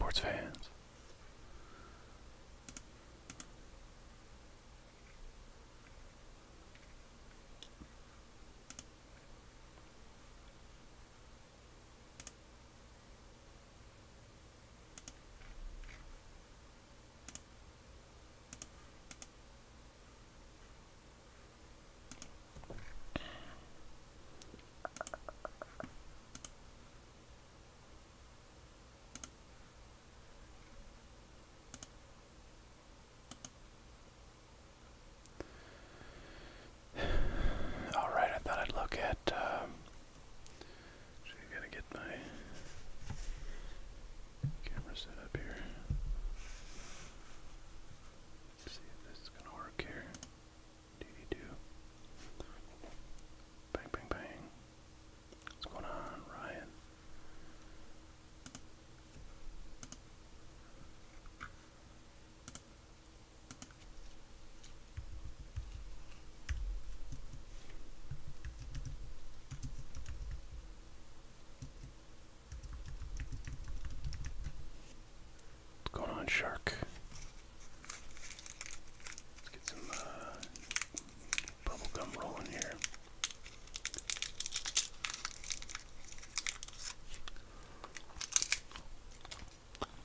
sports fans. Alright, I thought I'd look at, so I gotta get my camera set up here. Let's see if this is gonna work here. Doo-dee-doo. Bang, bang, bang. What's going on, Ryan? What's going on, Shark? Let's get some bubble gum rolling here.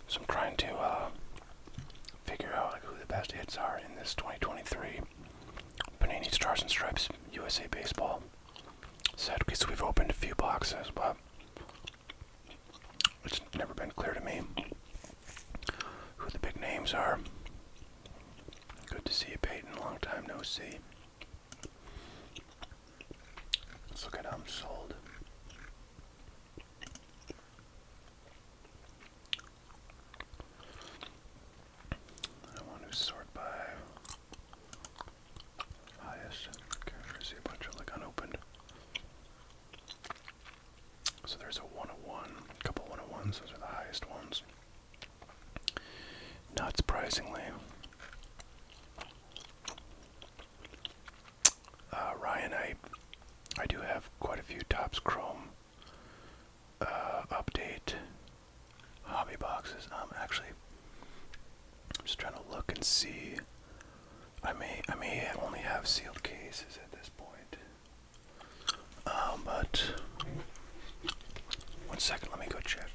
So I'm trying to figure out who the best hits are in this 2023 Panini Stars and Stripes USA Baseball set, because we've opened a few boxes, but it's never been clear to me who the big names are. Good to see you, Peyton. Long time no see. Let's look at sold. I want to sort by highest. Okay, I see a bunch of unopened. So there's a 101, a couple 101s. Those are the highest ones. Not surprisingly. Ryan, I do have quite a few Topps Chrome update hobby boxes. Actually, I'm just trying to look and see. I may only have sealed cases at this point. But 1 second, let me go check.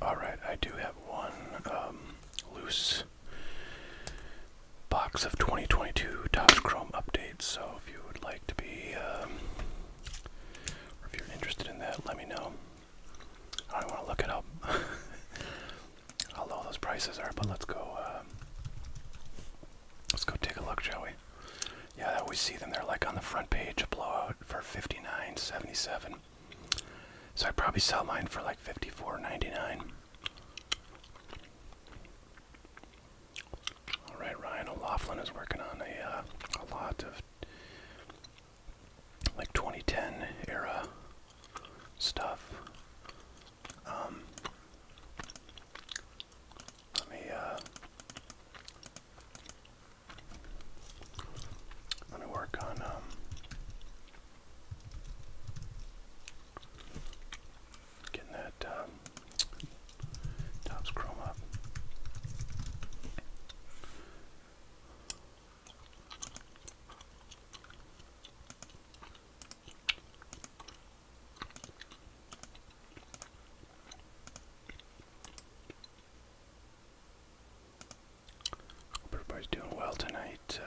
Alright, I do have one loose box of 2022 Topps Chrome updates, so if you would like to be, or if you're interested in that, let me know. I don't want to look it up how low those prices are, but let's go take a look, shall we? Yeah, I always see them. They're like on the front page, a blowout for $59.77. So I'd probably sell mine for like $54.99. Alright, Ryan O'Loughlin is working on a lot of like 2010 era stuff. Let me work on getting that Topps Chrome up. Hope everybody's doing well tonight.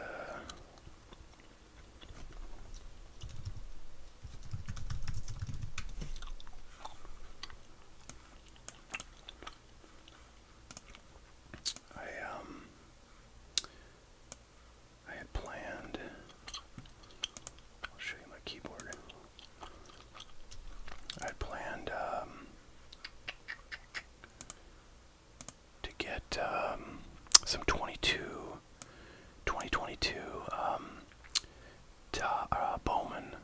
I had planned. I'll show you my keyboard. I had planned to get some 2022 Bowman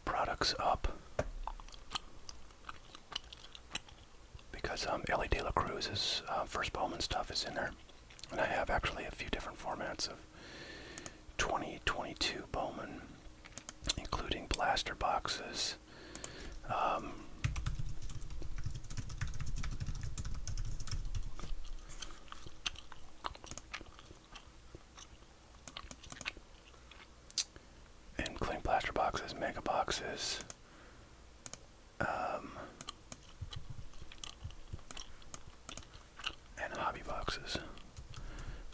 products up because Ellie De La Cruz's first Bowman stuff is in there, and I have actually a few different formats of 2022 Bowman, including blaster boxes. Including blaster boxes, mega boxes, and hobby boxes. So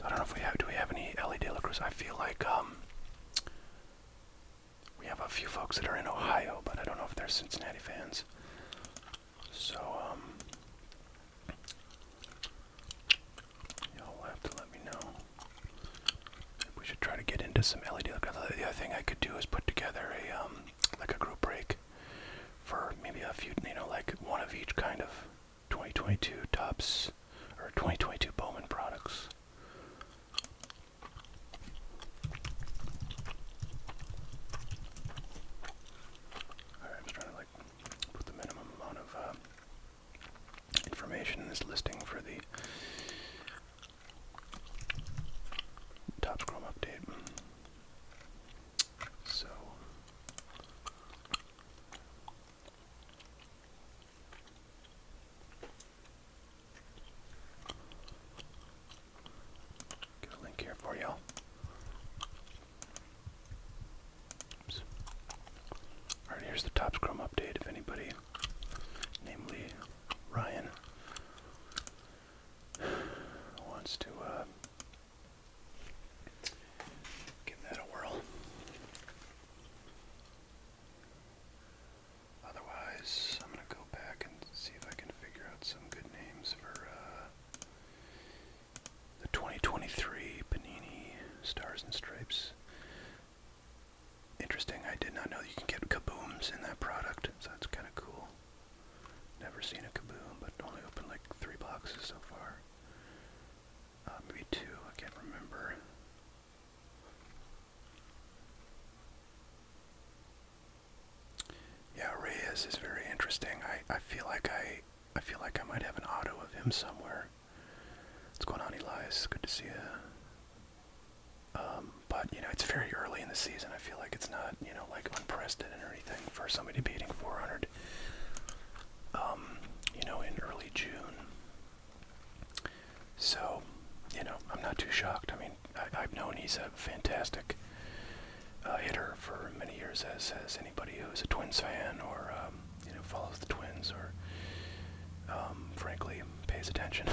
I don't know if do we have any Ellie De La Cruz? I feel like we have a few folks that are in Ohio, but I don't know if they're Cincinnati fans. So y'all will have to let me know. We should try to get into some Ellie De La Cruz. The other thing I could do is put together a like a group break for maybe a few, like one of each kind of 2022 tops or 2022 Bowman products. Alright, I'm just trying to put the minimum amount of information in this listing for the Topps Chrome update. So get a link here for y'all. Alright, here's the Topps Chrome update. If anybody, namely Ryan, wants to give that a whirl. Otherwise, I'm going to go back and see if I can figure out some good names for the 2023 Panini Stars and Stripes. Interesting, I did not know you can get kabooms in that product, so that's kind of cool. Never seen a kaboom, but only opened like 3 boxes so far. Maybe 2, I can't remember. Yeah, Reyes is very interesting. I feel like I might have an auto of him somewhere. What's going on, Elias? Good to see you. But it's very early in the season. I feel like it's not, like unprecedented or anything for somebody beating 400. In early June. So, I'm not too shocked. I mean, I've known he's a fantastic hitter for many years, as anybody who's a Twins fan or follows the Twins or frankly pays attention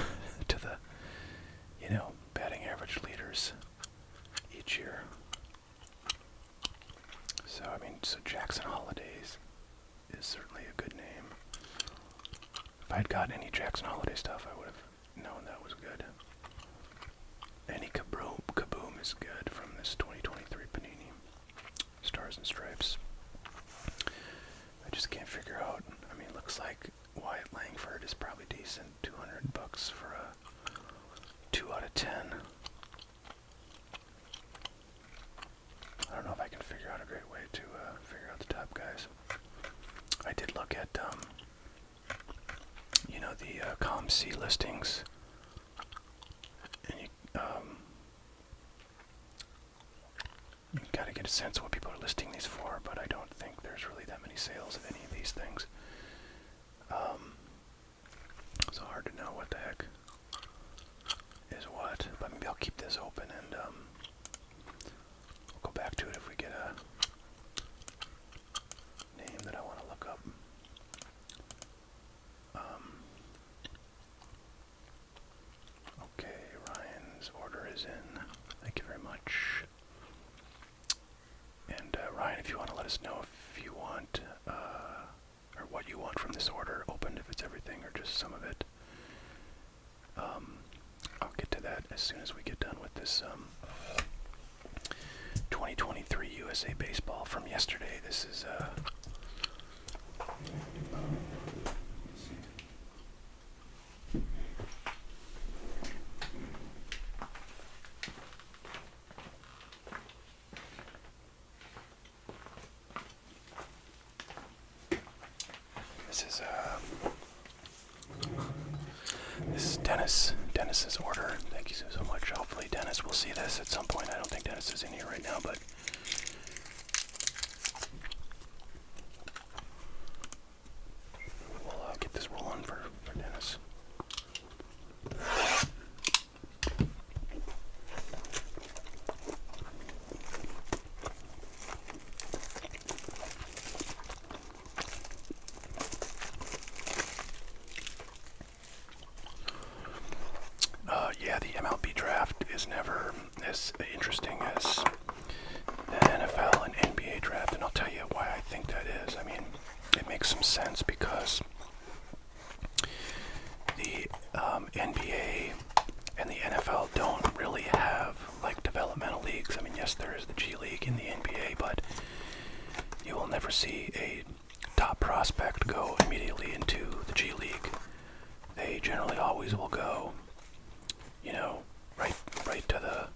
to the batting average leaders each year. So I mean, so Jackson Holidays is certainly a good name. If I'd gotten any Jackson Holiday stuff, I would have known that was good. Any kaboom is good from this 2023 Panini Stars and Stripes. I just can't figure out. I mean, looks like Wyatt Langford is probably decent. $200 for a 2 out of 10. I don't know if I can figure out a great way to figure out the top guys. I did look at the ComC listings, and you gotta get a sense of what people are listing these for, but I don't think there's really that many sales of any of these things. So hard to know what the heck is what, but maybe I'll keep this open and we'll go back to it if we get a name that I want to look up. Okay, Ryan's order is in. Thank you very much. And Ryan, if you want to let us know if you want, or what you want from this order, opened if it's everything or just some of it. I'll get to that as soon as we get done with this 2023 USA Baseball from yesterday. This is This is Dennis's order. Thank you so much. Hopefully Dennis will see this at some point. I don't think Dennis is in here right now, but we'll get this rolling for Dennis. Yeah, the MLB draft is never as interesting as the NFL and NBA draft, and I'll tell you why I think that is. I mean, it makes some sense because the NBA and the NFL don't really have like developmental leagues. I mean, yes, there is the G League in the NBA, but you will never see a top prospect go immediately into the G League. They generally always will go, you know, right to the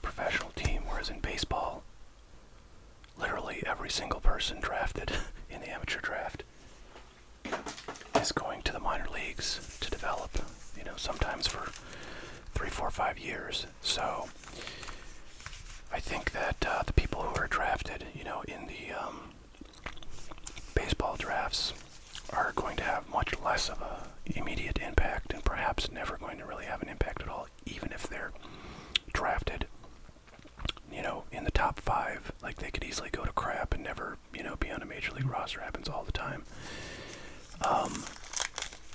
professional team, whereas in baseball, literally every single person drafted in the amateur draft is going to the minor leagues to develop, you know, sometimes for 3, 4, 5 years. So I think that the people who are drafted, you know, in the baseball drafts are going to have much less of a immediate impact and perhaps never going to really have an impact at all, even if they're drafted, you know, in the top 5. Like, they could easily go to crap and never, you know, be on a major league roster. Happens all the time.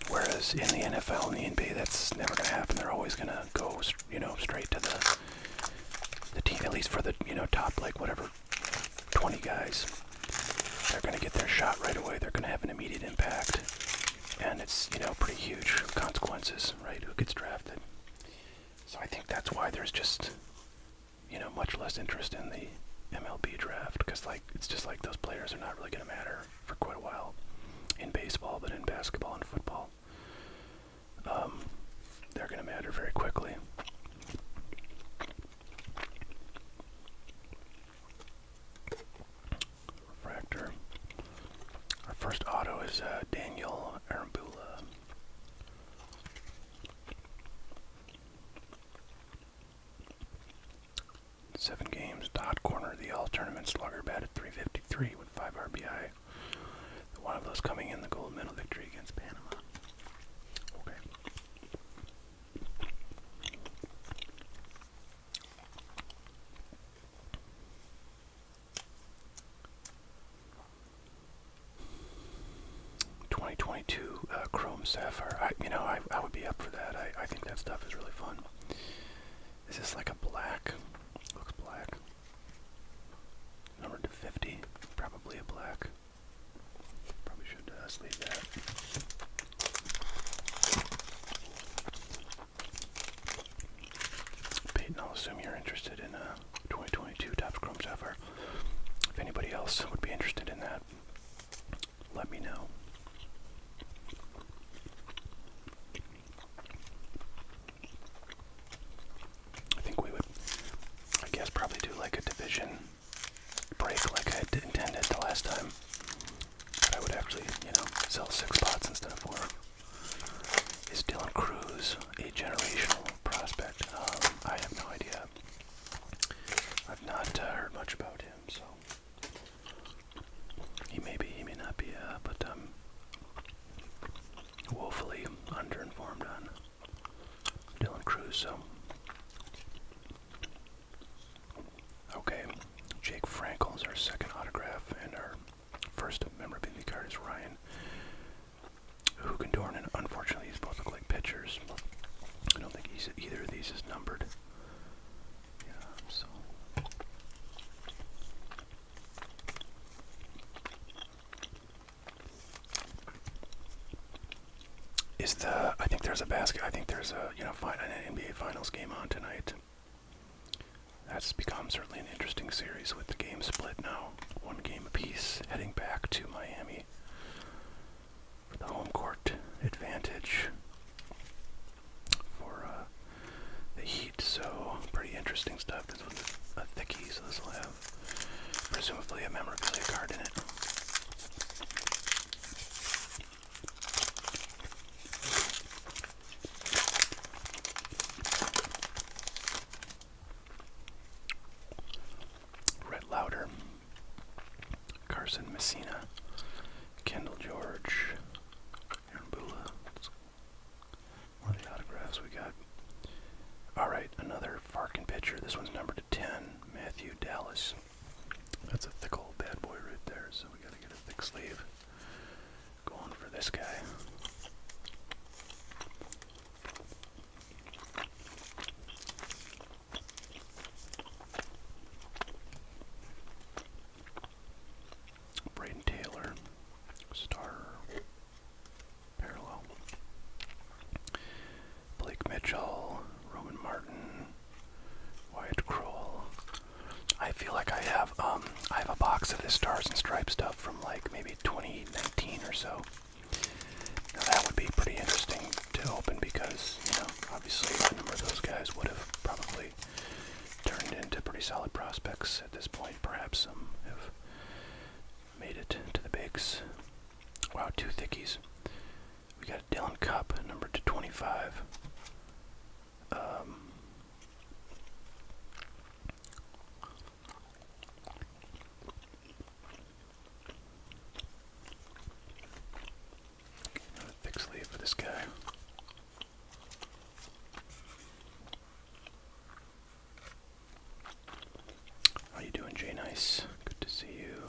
Whereas in the NFL and the NBA, that's never going to happen. They're always going to go, you know, straight to the team, at least for the, you know, top, like, whatever, 20 guys. They're going to get their shot right away. They're going to have an immediate impact. And it's, you know, pretty huge consequences, right, who gets drafted. So I think that's why there's just, you know, much less interest in the MLB draft, because, like, it's just like those players are not really going to matter for quite a while in baseball, but in basketball and football, they're going to matter very quickly. Refractor. Our first auto is Daniel Arambula. Seven games, dot corner, the all-tournament slugger, batted .353 with 5 RBI. One of those coming in the gold medal victory against Panama. Okay. Chrome Sapphire. I would be up for that. I think that stuff is really fun. Is this like a black? Looks black. Numbered to 50. Probably a black. Probably should sleeve that. Peyton, I'll assume you're interested in 2022 Topps Chrome Sapphire. If anybody else would be interested in that, let me know. Probably do like a division break like I intended the last time. But I would actually, you know, sell 6 spots instead of 4. Is Dylan Cruz a generational prospect? I have no idea. I've not heard much about him, so he may be, he may not be, but I'm woefully underinformed on Dylan Cruz, so. Okay, Jake Frankel is our second autograph, and our first memorabilia card is Ryan Hugendorn, and unfortunately these both look like pitchers. I don't think either of these is numbered. Yeah, so. I think there's a, you know, an NBA Finals game on tonight. That's become certainly an interesting series with the game split now. 1 game apiece, heading back to Miami for the home court advantage for the Heat. So pretty interesting stuff. This one's a thickie, so this will have presumably a memorabilia card in it. obviously a number of those guys would have probably turned into pretty solid prospects at this point. Perhaps some have made it to the bigs. Wow, 2 thickies. We got Dylan Cup, number 225. Another thick sleeve for this guy. How you doing, Jay Nice? Good to see you.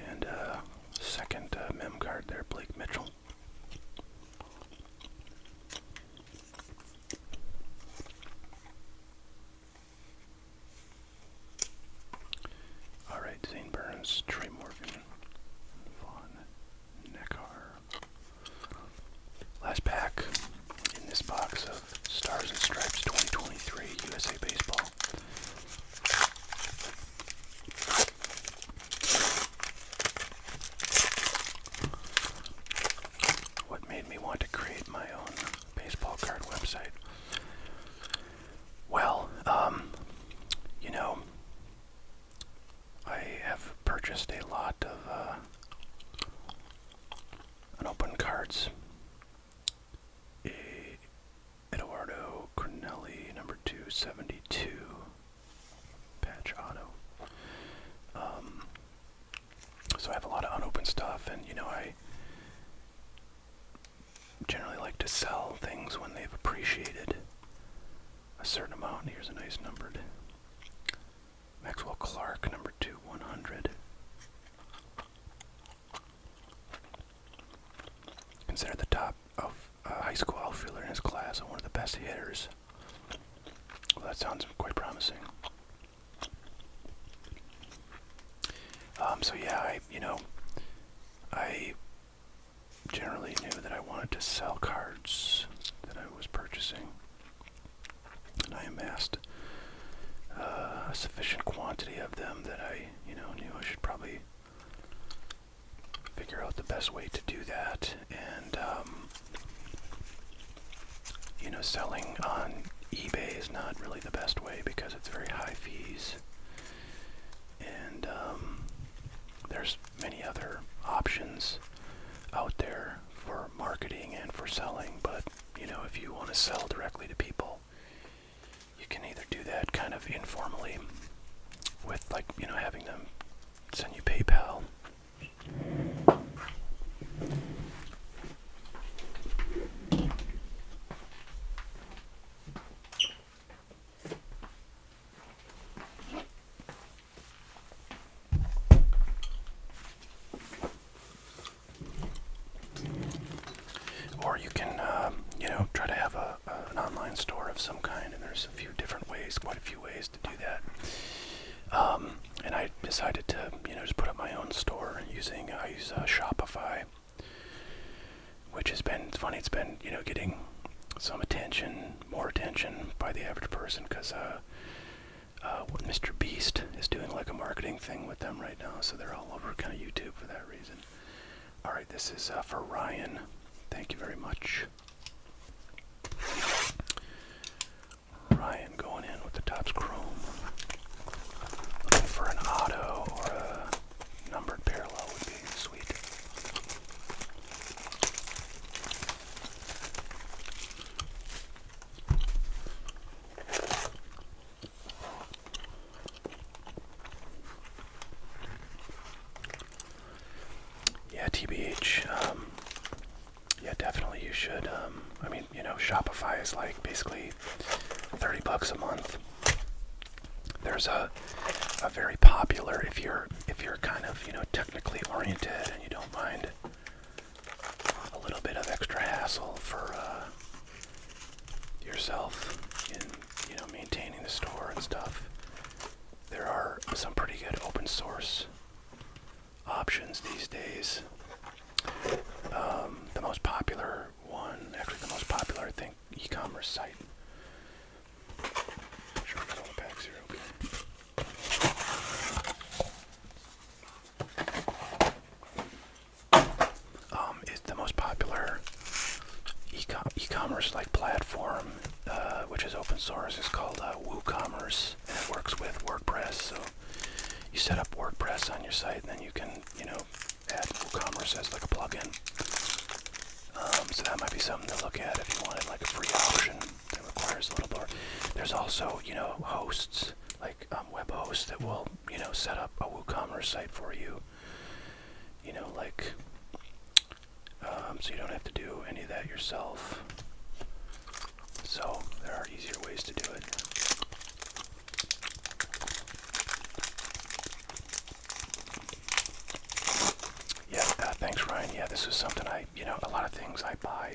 And second mem card there, Blake Mitchell. All right, Zane Burns, Trey Morgan, Vaughn Neckar. Last pack in this box of Stars and Stripes 2023 USA Baseball. What made me want to create my own baseball card website? Well, you know, I have purchased a lot of unopened cards. Eduardo Cornelli, number 272, patch auto. So I have a lot of unopened stuff, and you know, I generally like to sell things when they've appreciated a certain amount. Here's a nice numbered Maxwell Clark, number 2/100. Considered the top of high school outfielder in his class and one of the best hitters. Well, that sounds quite promising. So yeah, I generally knew that I wanted to sell cards that I was purchasing, and I amassed a sufficient quantity of them that I, knew I should probably figure out the best way to do that. And selling on eBay is not really the best way because it's very high fees, and there's many other options out there for marketing and for selling. But if you want to sell directly to people, you can either do that kind of informally with having them send you PayPal, or you can try to have an online store of some kind, and there's quite a few ways to do that. And I decided to just put up my own store I use Shopify, which has been funny. It's been getting some more attention by the average person, because what Mr. Beast is doing like a marketing thing with them right now, so they're all over kind of YouTube for that reason. All right, this is for Ryan. Thank you very much. Ryan going in with the Topps Chrome. Looking for an auto or a numbered parallel would be sweet. Yeah, TBH. Yeah, definitely you should. Shopify is like basically $30 a month. There's a very popular, if you're kind of technically oriented and you don't mind a little bit of extra hassle for yourself in maintaining the store and stuff, there are some pretty good open source options these days. The most popular one, actually the most popular, I think, e-commerce site. Sure, I got all the packs here. Okay. you set up WordPress on your site, and then you can, add WooCommerce as like a plugin. So that might be something to look at if you wanted like a free option that requires a little more. There's also, hosts, like web hosts that will, set up a WooCommerce site for you. So you don't have to do any of that yourself. So there are easier ways to do it. Yeah, thanks, Ryan. Yeah, this is something a lot of things I buy.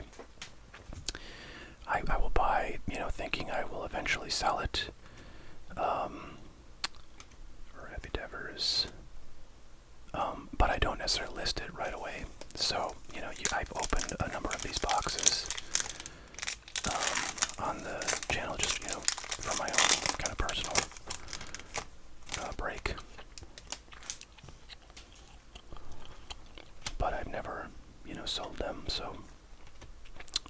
I will buy, thinking I will eventually sell it. Or endeavors. But I don't necessarily list it right away. So, I've opened a number of these boxes on the channel just, for my own kind of personal break. But I've never, sold them, so.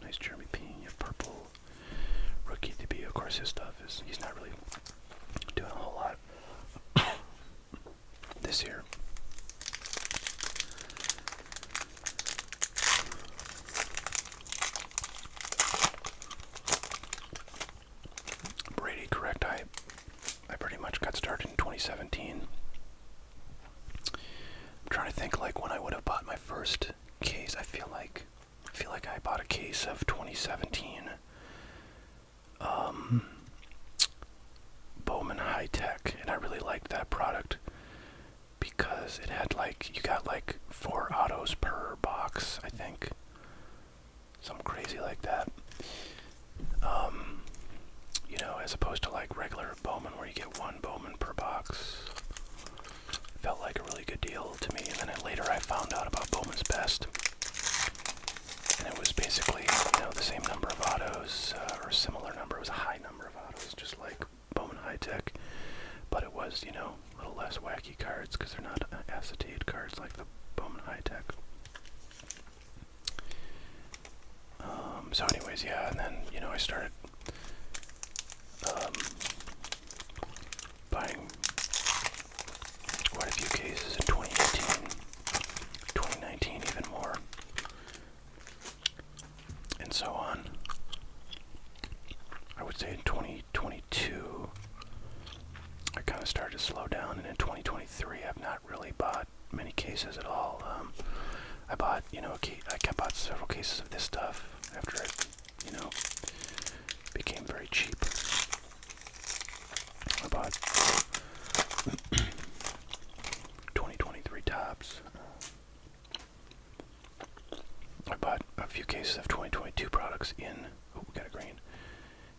Nice Jeremy P. Purple rookie to be. Of course, his stuff he's not really doing a whole lot this year. Brady, correct. I pretty much got started in 2017. I'm trying to think like when I would have bought my first case. I feel like I bought a case of 2017 Bowman High Tech, and I really liked that product because it had you got 4 autos per box, I think. Something crazy like that. As opposed to regular Bowman where you get 1 Bowman per box. Felt like a really good deal to me, and then later I found out about Bowman's Best. And it was basically, the same number of autos, or a similar number. It was a high number of autos, just like Bowman High Tech. But it was, a little less wacky cards, because they're not acetate cards like the Bowman High Tech. So anyways, yeah, and then, I started buying quite a few cases in 2018, 2019 even more, and so on. I would say in 2022 I kind of started to slow down, and in 2023 I've not really bought many cases at all. I bought, I bought several cases of this stuff after it, became very cheap. I bought 2023 tops. I bought a few cases of 2022 products in, we got a green,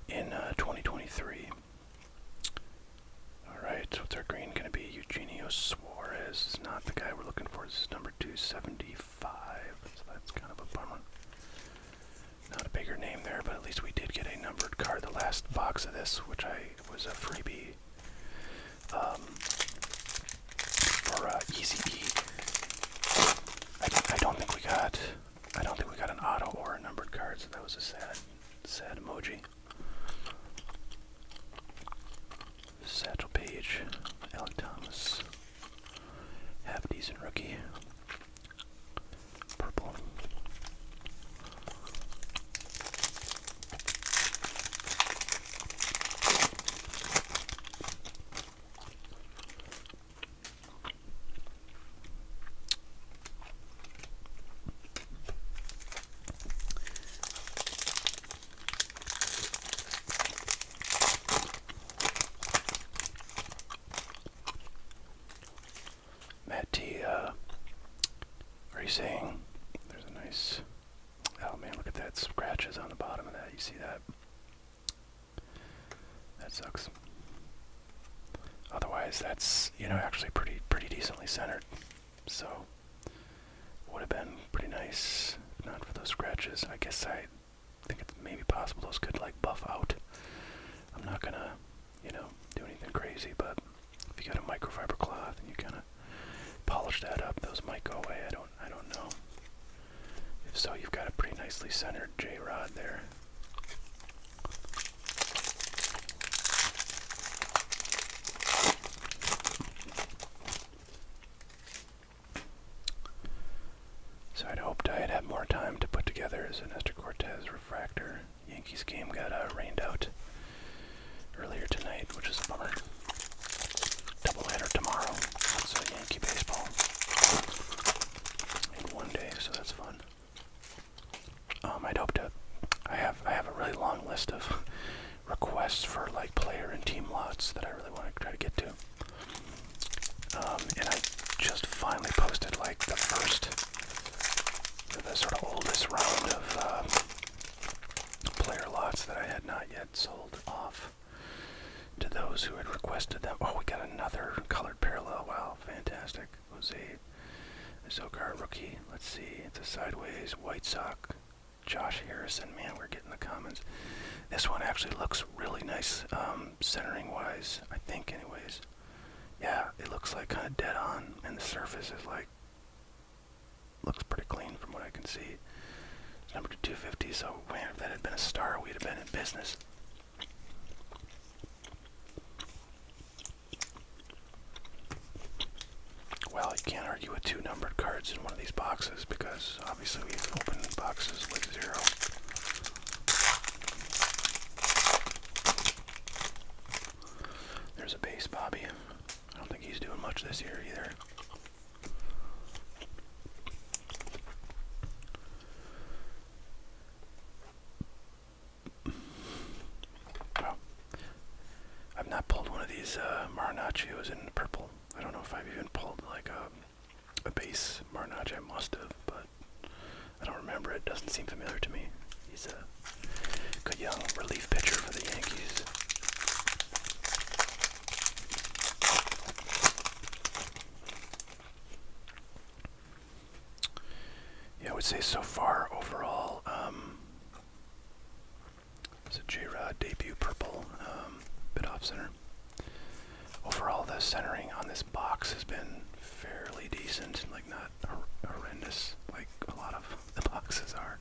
in 2023. Alright, so what's our green going to be? Eugenio Suarez is not the guy we're looking for. This is number 275, so that's kind of a bummer. Not a bigger name there, but at least we did get a numbered card. The last box of this, which was a freebie for Easy E. I don't think we got an auto or a numbered card, so that was a sad emoji. Satchel Paige, Alec Thomas, half decent rookie, purple. Matt T, are you saying there's a nice, oh man, look at that, scratches on the bottom of that, you see that? That sucks. Otherwise, that's, actually pretty decently centered, so would have been pretty nice if not for those scratches. I guess I think it's maybe possible those could buff out. I'm not gonna, do anything crazy, but if you got a microfiber cloth and you kind of polish that up, those might go away. I don't know. If so, you've got a pretty nicely centered J-Rod there. So I'd hoped I'd have more time to put together as a Nestor Cortez refractor. Yankees game got rained out earlier tonight, which is a bummer. Doubleheader tomorrow. That's Yankee baseball in one day, so that's fun. I'd hope to. I have a really long list of requests for like player and team lots that I really want to try to get to. And I just finally posted like the sort of oldest round of player lots that I had not yet sold off to those who had requested them. Oh, we got another colored parallel. Wow, fantastic. Jose Zokar rookie. Let's see. It's a sideways White Sox. Josh Harrison. Man, we're getting the comments. This one actually looks really nice, centering wise, I think anyways. Yeah, it looks like kind of dead on, and the surface is like, looks pretty clean from what I can see. It's number 250, so man, if that had been a star, we'd have been in business. Well, you can't argue with two numbered cards in one of these boxes because obviously we've opened boxes with 0. There's a base Bobby. I don't think he's doing much this year either. Well, I've not pulled one of these Marinaccios in purple. I don't know if I've even pulled like a base Marinaccio. I must have, but I don't remember. It doesn't seem familiar to me. He's a good young relief pitcher for the Yankees. Yeah, I would say so far overall, it's a J-Rod debut purple, bit off center. Overall, the centering on this box has been fairly decent, like not horrendous like a lot of the boxes are.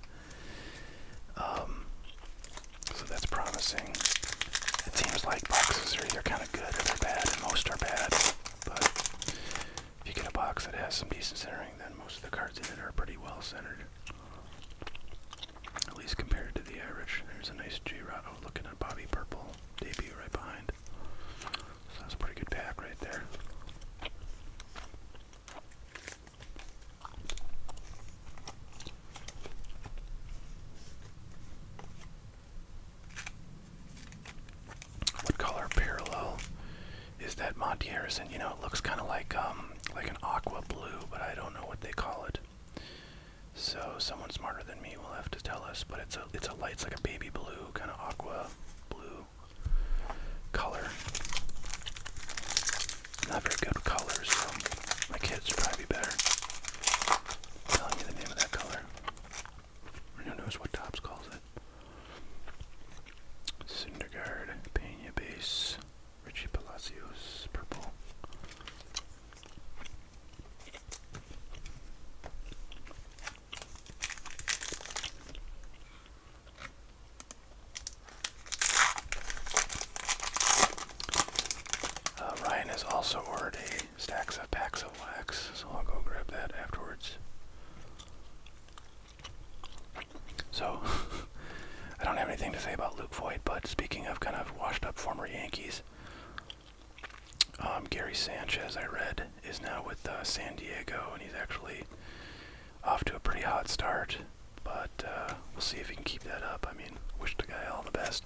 So that's promising. It seems like boxes are either kind of good or they're bad, and most are bad. But if you get a box that has some decent centering, then most of the cards in it are pretty well centered. At least compared to the average. There's a nice J-Rod. Oh, looking at Bobby Purple debut right behind. So that's a pretty good pack right there. What color parallel is that Monty Harrison? You know, it looks kind of like an aqua blue, but I don't know what they call it. So someone smarter than me will have to tell us. But it's a light, it's like a baby blue, kind of aqua blue color. Not very good with colors, so my kids would probably be better telling me the name of that color. Or who knows what Tops calls it. Syndergaard, Pena base, Richie Palacios, purple. Ryan has also ordered a stacks of packs of wax, so I'll go grab that afterwards. So, I don't have anything to say about Luke Voigt, but speaking of kind of washed up former Yankees, Gary Sanchez, I read, is now with San Diego, and he's actually off to a pretty hot start, but we'll see if he can keep that up. I mean, wish the guy all the best.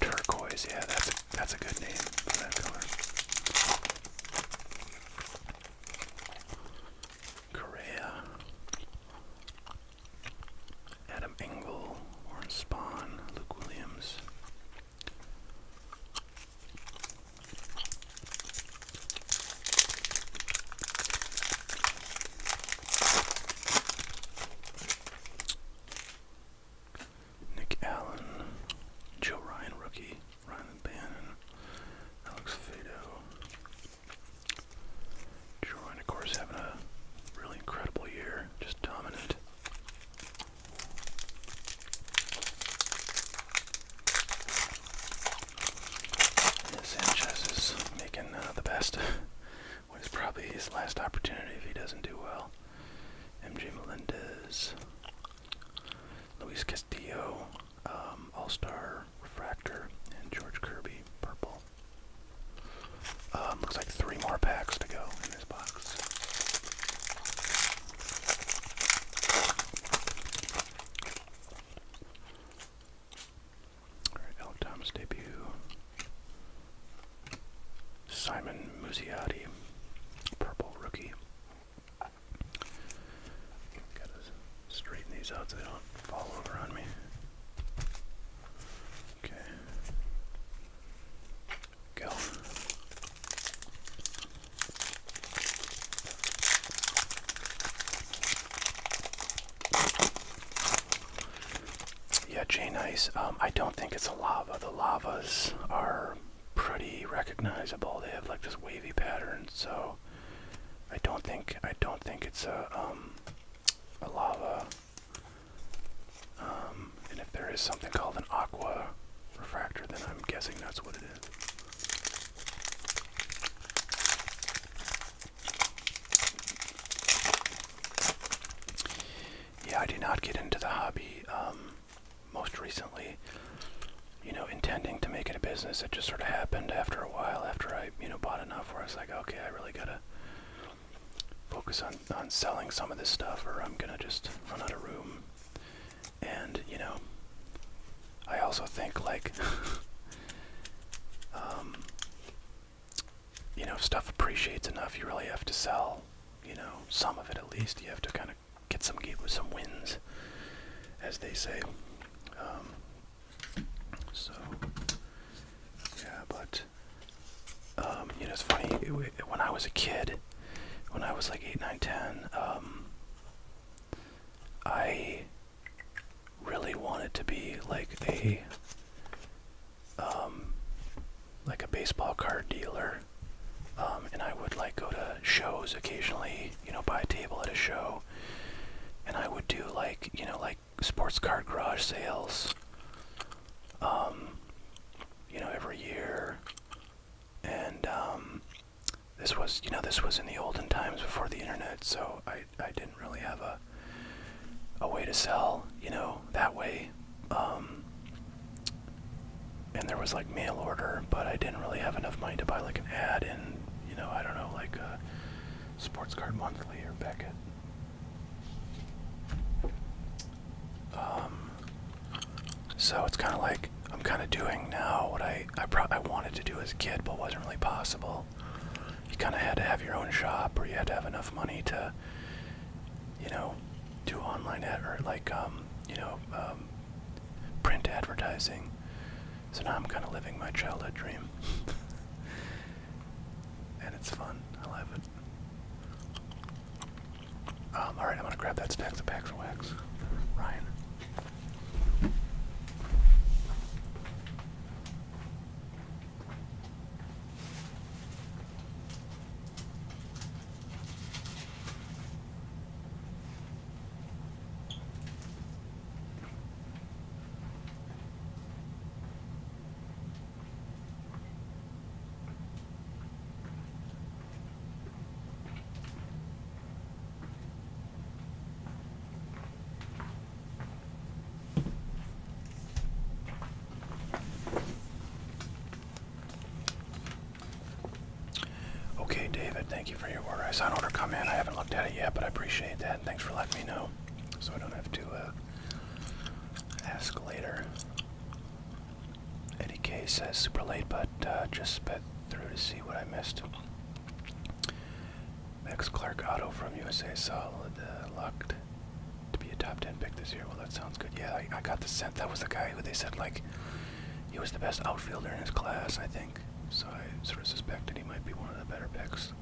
Turquoise, yeah, that's a good name for that color. Correa, Adam Engel, Warren Spahn, Luke Williams. Nick Allen, Joe Ryan rookie, Ryan Bannon, Alex Fado. Joe Ryan, of course, having a really incredible year, just dominant. And Sanchez is making the best of what is probably probably his last opportunity if he doesn't do well. MJ Melendez, Luis Castillo, All-Star Refractor, and George Kirby, purple. Looks like 3 more packs to go in this box. Alright, Alec Thomas debut. Simon Muzziotti, purple rookie. Gotta straighten these out so they don't fall over on me. Okay. Go. Yeah, Jay Nice. I don't think it's a lava. The lavas are pretty recognizable. They have like this wavy pattern, so I don't think it's a lava. And if there is something called an aqua refractor, then I'm guessing that's what it is. Yeah, I did not get into the hobby most recently, you know, intending to make it a business. It just sort of happened after a while, after I, you know, bought enough where I was like, okay, I really gotta focus on selling some of this stuff or I'm gonna just run out of room. And, you know, I also think like, you know, if stuff appreciates enough, you really have to sell, you know, some of it at least. You have to kind of get some wins, as they say. So, yeah, but, you know, it's funny, when I was a kid, when I was like 8, 9, 10, I really wanted to be like a baseball card dealer, and I would like go to shows occasionally, you know, buy a table at a show, and I would do like, you know, like sports card garage sales, you know, every year. And this was in the olden times before the internet, so I didn't really have a way to sell, you know, that way. And there was like mail order, but I didn't really have enough money to buy like an ad in, you know, I don't know, like a Sports Card Monthly or Beckett. So it's kind of like I'm kind of doing now what I wanted to do as a kid, but wasn't really possible. You kind of had to have your own shop, or you had to have enough money to, you know, do online ad or like you know, print advertising. So now I'm kind of living my childhood dream, and it's fun. I love it. All right, I'm gonna grab that stack of packs of wax, Ryan. Okay, David, thank you for your order. I saw an order come in. I haven't looked at it yet, but I appreciate that. Thanks for letting me know, so I don't have to ask later. Eddie K says super late, but just sped through to see what I missed. Max Clark Auto from USA, solid, locked to be a top 10 pick this year. Well, that sounds good. Yeah, I got the sense that was the guy who they said like he was the best outfielder in his class, I think. So I sort of suspected he might be one of the better picks,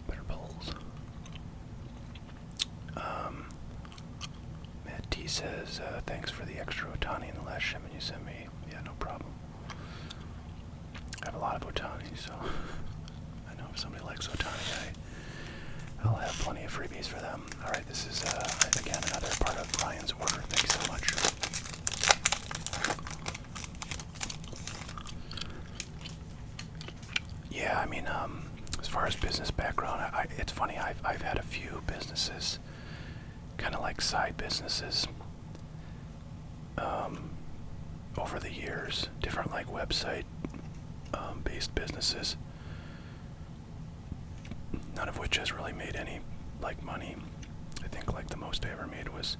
better pulls. Matt T says, thanks for the extra Otani in the last shipment you sent me. Yeah, no problem. I have a lot of Otani, so I know if somebody likes Otani, I'll have plenty of freebies for them. Alright, this is, again, another part of Ryan's order. Thank you so much. Yeah, I mean, as far as business background, it's funny. I've had a few businesses, kind of like side businesses, over the years. Different like website based businesses. None of which has really made any like money. I think like the most I ever made was,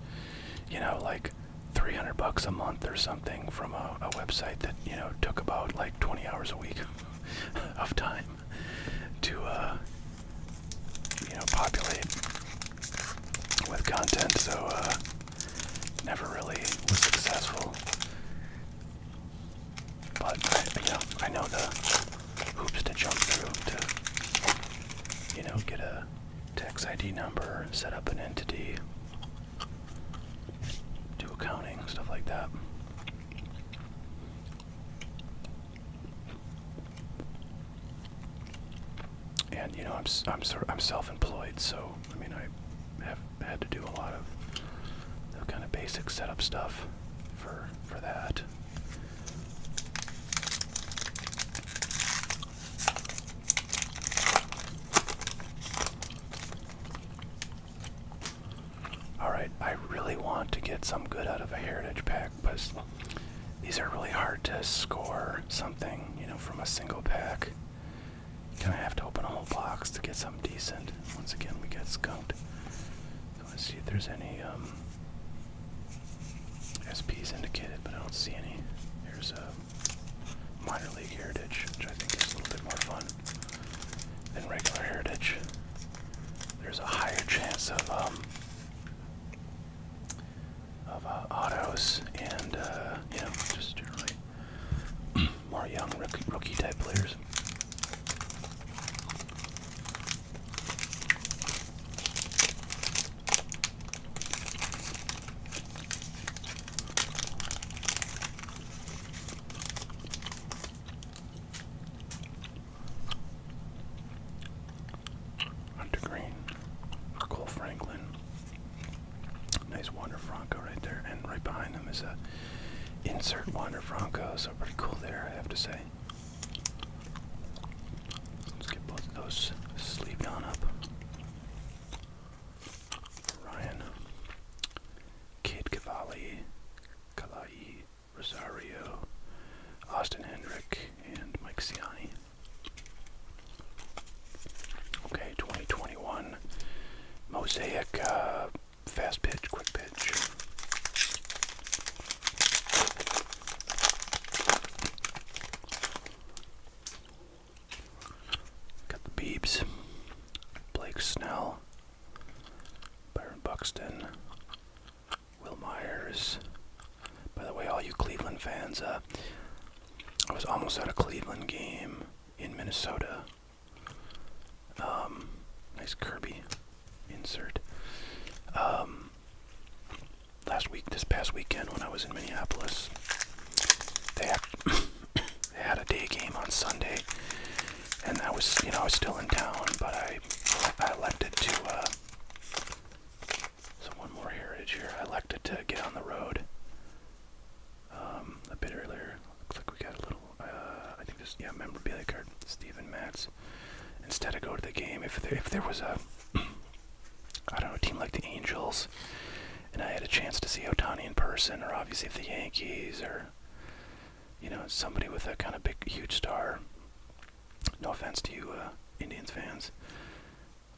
like $300 a month or something from a website that took about like 20 hours a week of time to populate with content. So never really was successful. But I know the hoops to jump through to get a tax ID number, set up an entity, do accounting, stuff like that. And I'm self-employed, so I mean I have had to do a lot of the kind of basic setup stuff for that. Alright, I really want to get some good out of a heritage pack, but these are really hard to score something, from a single pack. You kind of have to open a whole box to get something decent. Once again, we get skunked. So let's see if there's any SPs indicated, but I don't see any. Here's a minor league heritage, which I think is a little bit more fun than regular heritage. There's a higher chance of autos and just generally more young rookie type players. Hunter Green, Cole Franklin. Nice Wander Franco right there, and right behind them is a insert Wander Franco, so pretty cool there, I have to say. Let's get both of those sleeved on up. Ryan, Cade Cavalli, Kalai, Rosario, Austin Hendrick, and Mike Ciani. Okay, 2021 Mosaic fast pitch, quick pitch. Got the Beebs, Blake Snell, Byron Buxton, Will Myers. By the way, all you Cleveland fans, I was almost at a Cleveland game in Minnesota. Nice Kirby insert. This past weekend when I was in Minneapolis, they had a day game on Sunday, and I was still in town, but I elected to, so one more heritage here, I elected to get on the road, a bit earlier. Looks like we got a little, I think this, memorabilia card, Steven Matz, instead of go to the game. If there was a, I don't know, a team like the Angels, and I had a chance to see Ohtani in person, or obviously if the Yankees, or somebody with a kind of big, huge star. No offense to you, Indians fans,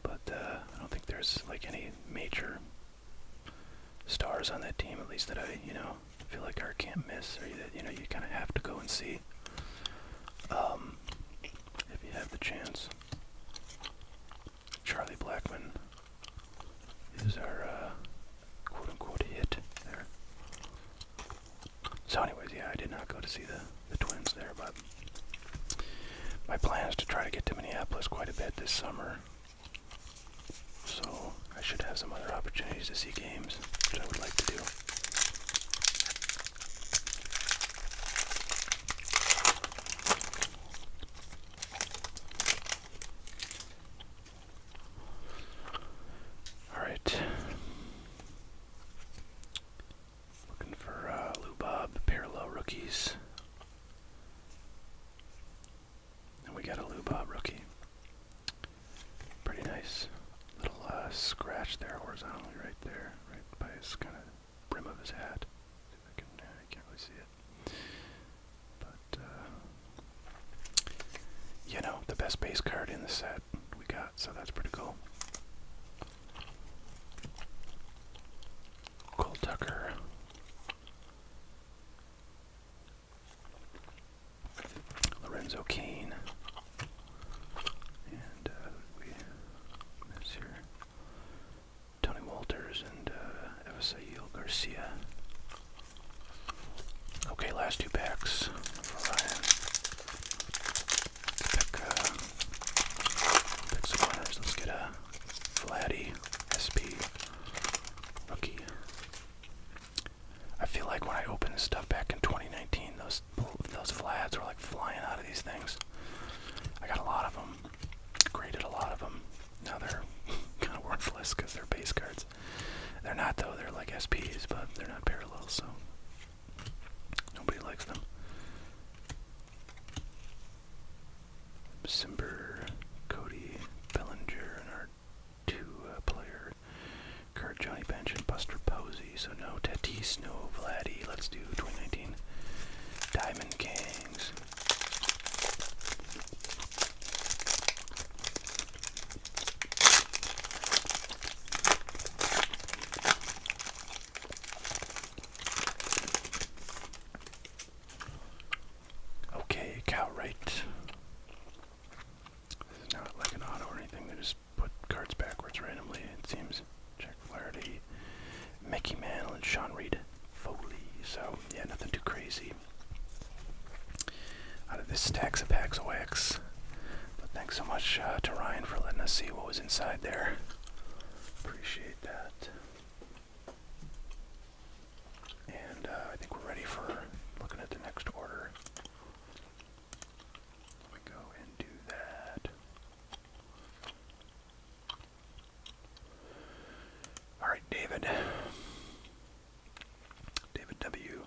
but I don't think there's like any major stars on that team, at least that I feel like I can't miss, or that you kind of have to go and see if you have the chance. Charlie Blackmon is our quote-unquote hit there. So anyways, I did not go to see the Twins there, but my plan is to try to get to Minneapolis quite a bit this summer. So I should have some other opportunities to see games, which I would like to do. Alright. Looking for Lou Bob parallel rookies. And we got a Lou Bob rookie. scratch there horizontally right there, right by his kind of brim of his hat. See if I can, I can't really see it. But, you know, the best base card in the set we got, so that's pretty cool. Cole Tucker. Lorenzo Kane. And we miss here. Tony Walters and Evasail Garcia. Okay, last 2 packs for Ryan. Pick some runners. Let's get a Vladdy SP rookie. I feel like when I opened this stuff back in 2019, those Vlads were like flying out of these things. I got a lot of them, graded a lot of them. Now they're kind of worthless because they're base cards. They're not though, they're like SPs, but they're not parallels, so nobody likes them. Simber, Cody, Bellinger, and our 2-player card, Johnny Bench and Buster Posey. So no Tatis, no Vladdy. Let's do 2019 Diamond Kings. Okay, Cal Wright. This is not like an auto or anything. They just put cards backwards randomly, it seems. Jack Flaherty, Mickey Mantle, and Sean Reed Foley. So, yeah, nothing too crazy out of this stacks of packs of wax. But thanks so much to Ryan for letting us see what was inside there. Appreciate that. And I think we're ready for looking at the next order. Let me go and do that. Alright, David. David W.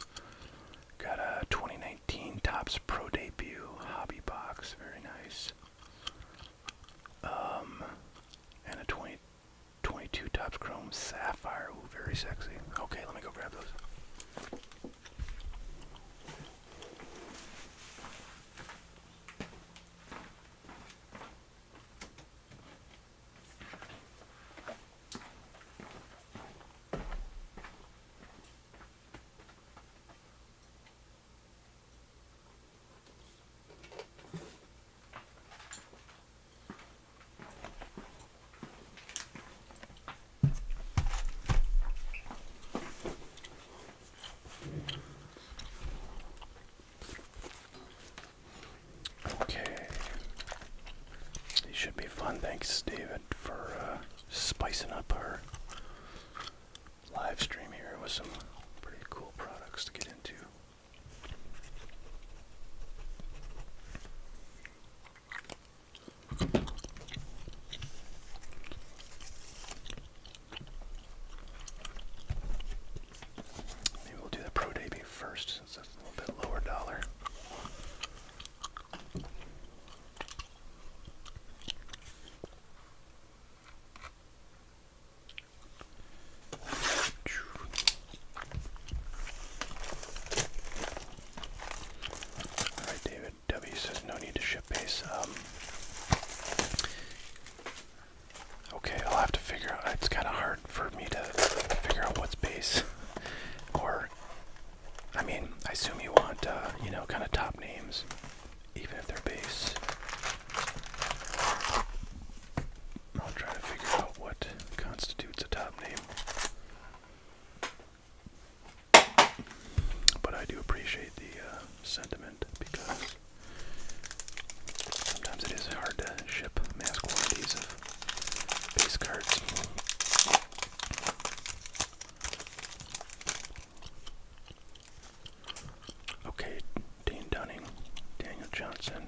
Got a 2019 Topps Pro Debut Hobby Box. Very nice. And a 2022 Topps Chrome Sapphire. Ooh, very sexy. Okay, let me go grab those. Should be fun. Thanks, David, for spicing up our live stream here with some pretty cool products to get into. Maybe we'll do the Pro Debut first, since that's a little bit lower dollar. No need to ship base. Okay, I'll have to figure out. It's kind of hard for me to figure out what's base. Or, I mean, I assume you want, you know, kind of top names, even if they're base. I'll try to figure out what constitutes a top name. But I do appreciate the sentiment, because sometimes it is hard to ship mass quantities of base cards. Okay, Dane Dunning, Daniel Johnson,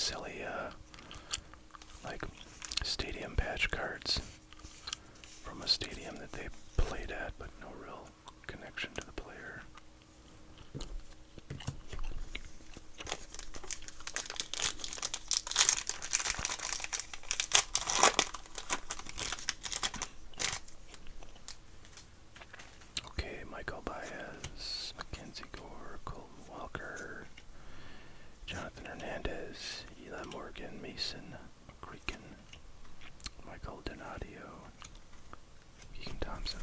silly, like, stadium patch cards from a stadium that they played at, but no real connection to the player. Okay, Michael Baez, Mackenzie Gore, Colton Walker, Jonathan Hernandez, Eli Morgan, Mason Creakin, Michael Donadio, Keegan Thompson.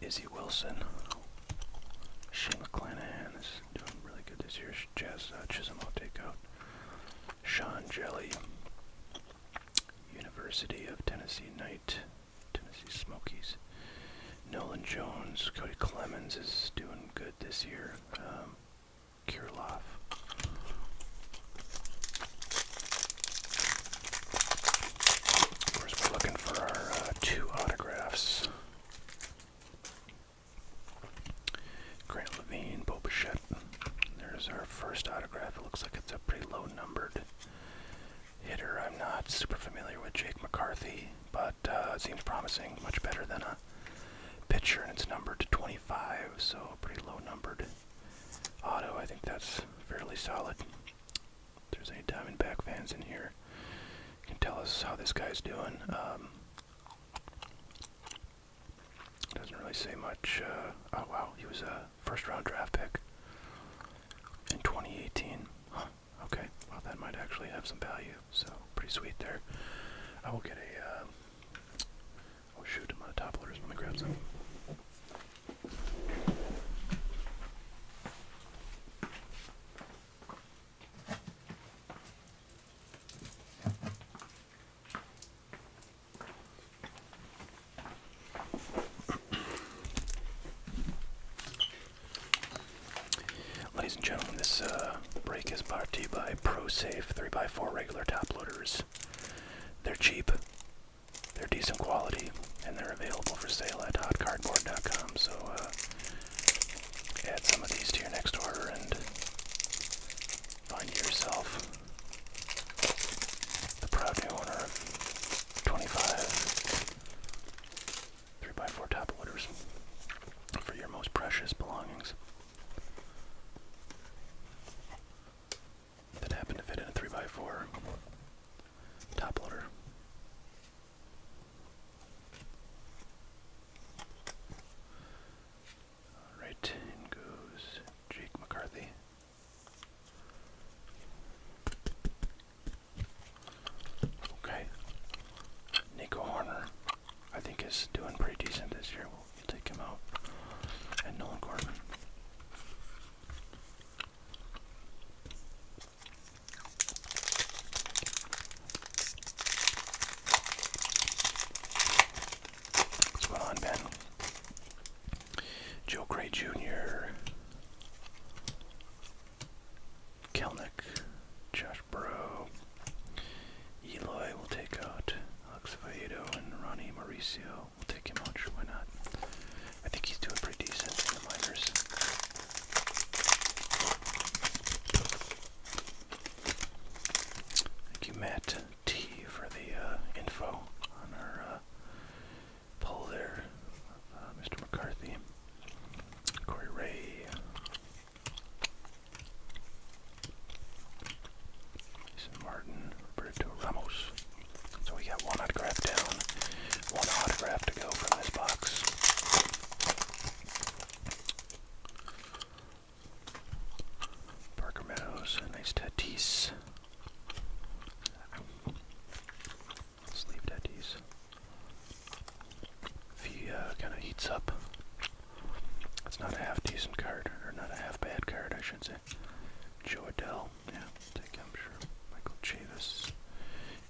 Izzy Wilson, Shane McClanahan is doing really good this year. Jazz Chisholm I'll take out. Sean Jelly, University of Tennessee Knight, Tennessee Smokies. Nolan Jones, Cody Clemens is doing good this year. Kirilov. Of course, we're looking for our 2 autographs. Grant Levine, Bo Bichette. There's our first autograph. It looks like it's a pretty low numbered hitter. I'm not super familiar with Jake McCarthy, but it seems promising. Much better than a pitcher, and it's numbered to 25, so pretty low numbered auto. I think that's fairly solid. If there's any Diamondback fans in here, you can tell us how this guy's doing. Doesn't really say much. Oh wow, he was a first-round draft pick in 2018. Huh, okay, well that might actually have some value, so pretty sweet there. I will get a, oh shoot, I'm out of top loaders, let me grab some. Ladies and gentlemen, this break is brought to you by ProSafe 3x4 regular top loaders. They're cheap, they're decent quality, and they're available for sale at hotcardboard.com. So add some of these to your next order and find yourself the proud new owner of 25 3x4 top loaders for your most precious belongings that happen to fit in a 3x4 top loader. Alright, in goes Jake McCarthy. Okay. Nico Horner, I think, is doing pretty decent this year. We'll take him out. And Nolan Gorman. What's going on, Ben? Joe Gray Jr., Kelnick, Josh Burrow, Eloy will take out, Alex Vallejo, and Ronnie Mauricio will take him out. Sure, why not? I think he's doing pretty decent in the minors. Thank you, Matt T, for the info on our poll there of Mr. McCarthy. Corey Ray, Jason Martin, Roberto Ramos. So we got one autograph down, one autograph to go from this box. Parker Meadows, nice Tatis. Sleeve Tatis. If he kind of heats up, it's not a half decent card, or not a half bad card, I should say. Joe Adell, yeah, take him, sure. Michael Chavis,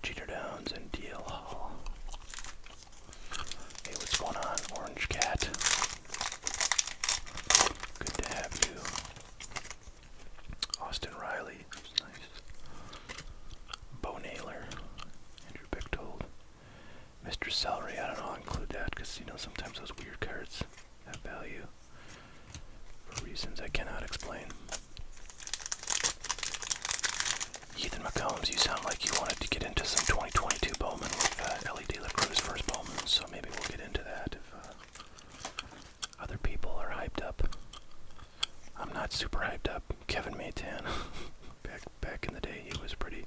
Jeter Downs, and D.L. Hall. Hey, what's going on, Orange Cat? Good to have you. Austin Riley, that's nice. Bo Naylor, Andrew Bechtold, Mr. Celery, I don't know, I'll include that because, you know, sometimes those weird cards have value for reasons I cannot explain. Ethan McCombs, you sound like you wanted to get into some 2022 Bowman with Ellie De La Cruz first Bowman, so maybe we'll get into that if other people are hyped up. I'm not super hyped up. Kevin Maytan, back in the day, he was a pretty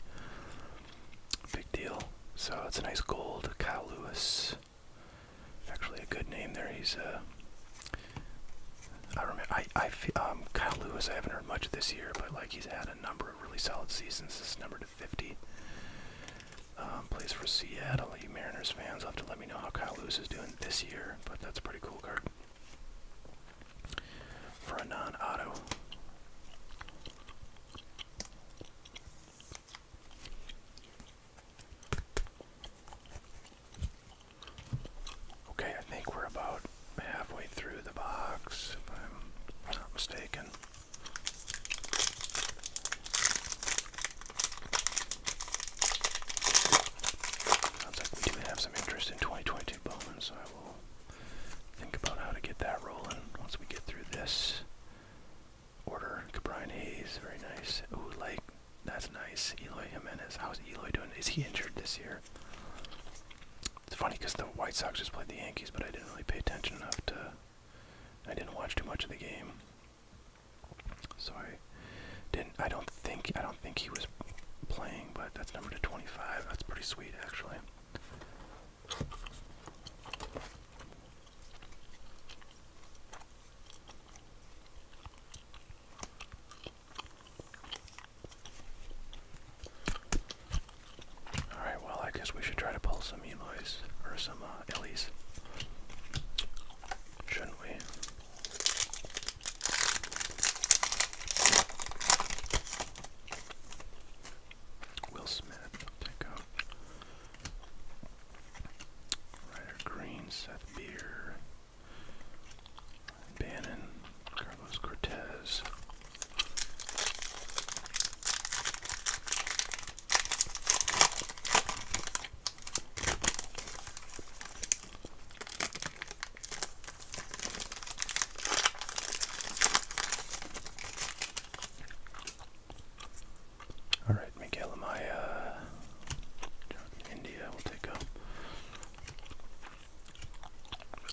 big deal. So it's a nice gold. Kyle Lewis, actually a good name there. He's I remember Kyle Lewis. I haven't heard much this year, but like he's had a number of really solid seasons. This is number to 50. Plays for Seattle. You Mariners fans will have to let me know how Kyle Lewis is doing this year, but that's a pretty cool card for a non-auto. Okay, I think we're about halfway through the box, if I'm not mistaken. Sounds like we do have some interest in 2022 Bowman, so I will think about how to get that rolling once we get through this order. Brian Hayes, very nice. Ooh, like, that's nice. Eloy Jimenez, how's Eloy doing? Is he injured this year? It's funny because the White Sox just played the Yankees, but I didn't really pay attention enough to. I didn't watch too much of the game, so I don't think he was playing. But that's number to 25. That's pretty sweet, actually. All right. Well, I guess we should try to pull some Eloys or some Ellies, shouldn't we? Will Smith, take out. Ryder Green, Seth Beer, Bannon, Carlos Cortez. All right, Miguel Amaya, Jonathan India, we'll take a.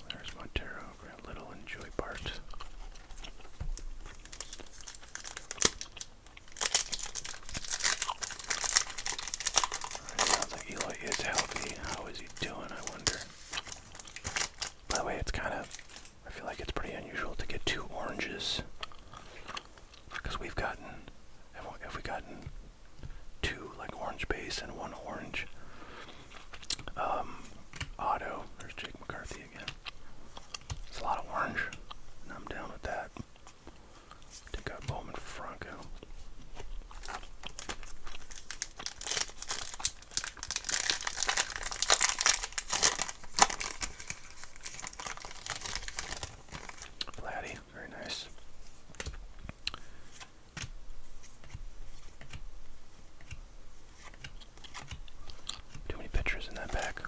There's Montero, Grant Little, and Joey Bart. Alright, sounds like Eloy is healthy. How is he doing, I wonder? By the way, I feel like it's pretty unusual to get two oranges. Because have we gotten two, like, orange base and one orange auto. There's Jake McCarthy again. It's a lot of orange, and I'm down with that. Take out Bowman Franco. Vladdy, very nice. Too many pitchers in that pack,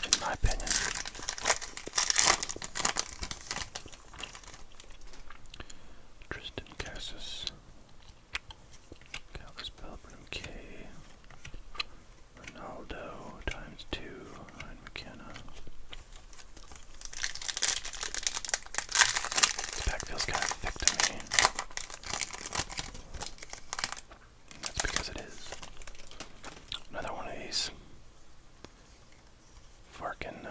in my opinion. Tristan Cassis, Calvis Belbram K, Ronaldo ×2, Ryan McKenna. This pack feels kind of thick to me. And that's because it is. Another one of these Farkin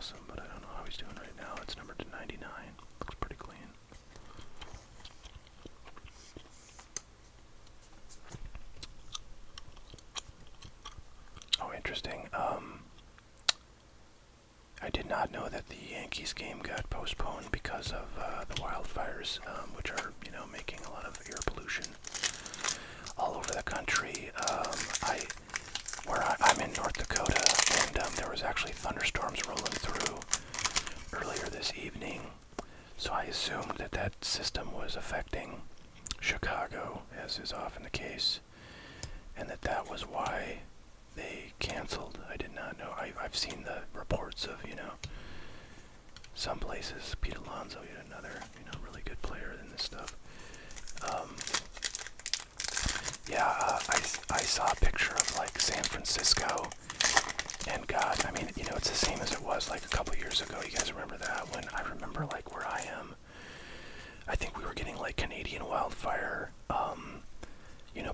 awesome, but I don't know how he's doing right now. It's numbered to 99. Looks pretty clean. Oh, interesting. I did not know that the Yankees game got postponed because of the wildfires, which are, making a lot of air pollution all over the country. I'm in North Dakota, and there was actually thunderstorms rolling through earlier this evening, so I assumed that that system was affecting Chicago, as is often the case, and that was why they canceled. I did not know. I've seen the reports of, some places, Pete Alonso, yet another, really good player in this stuff. I saw a picture of, like, San Francisco, and God, I mean, it's the same as it was, like, a couple years ago. You guys remember that? When I remember, like, where I am, I think we were getting, like, Canadian wildfire,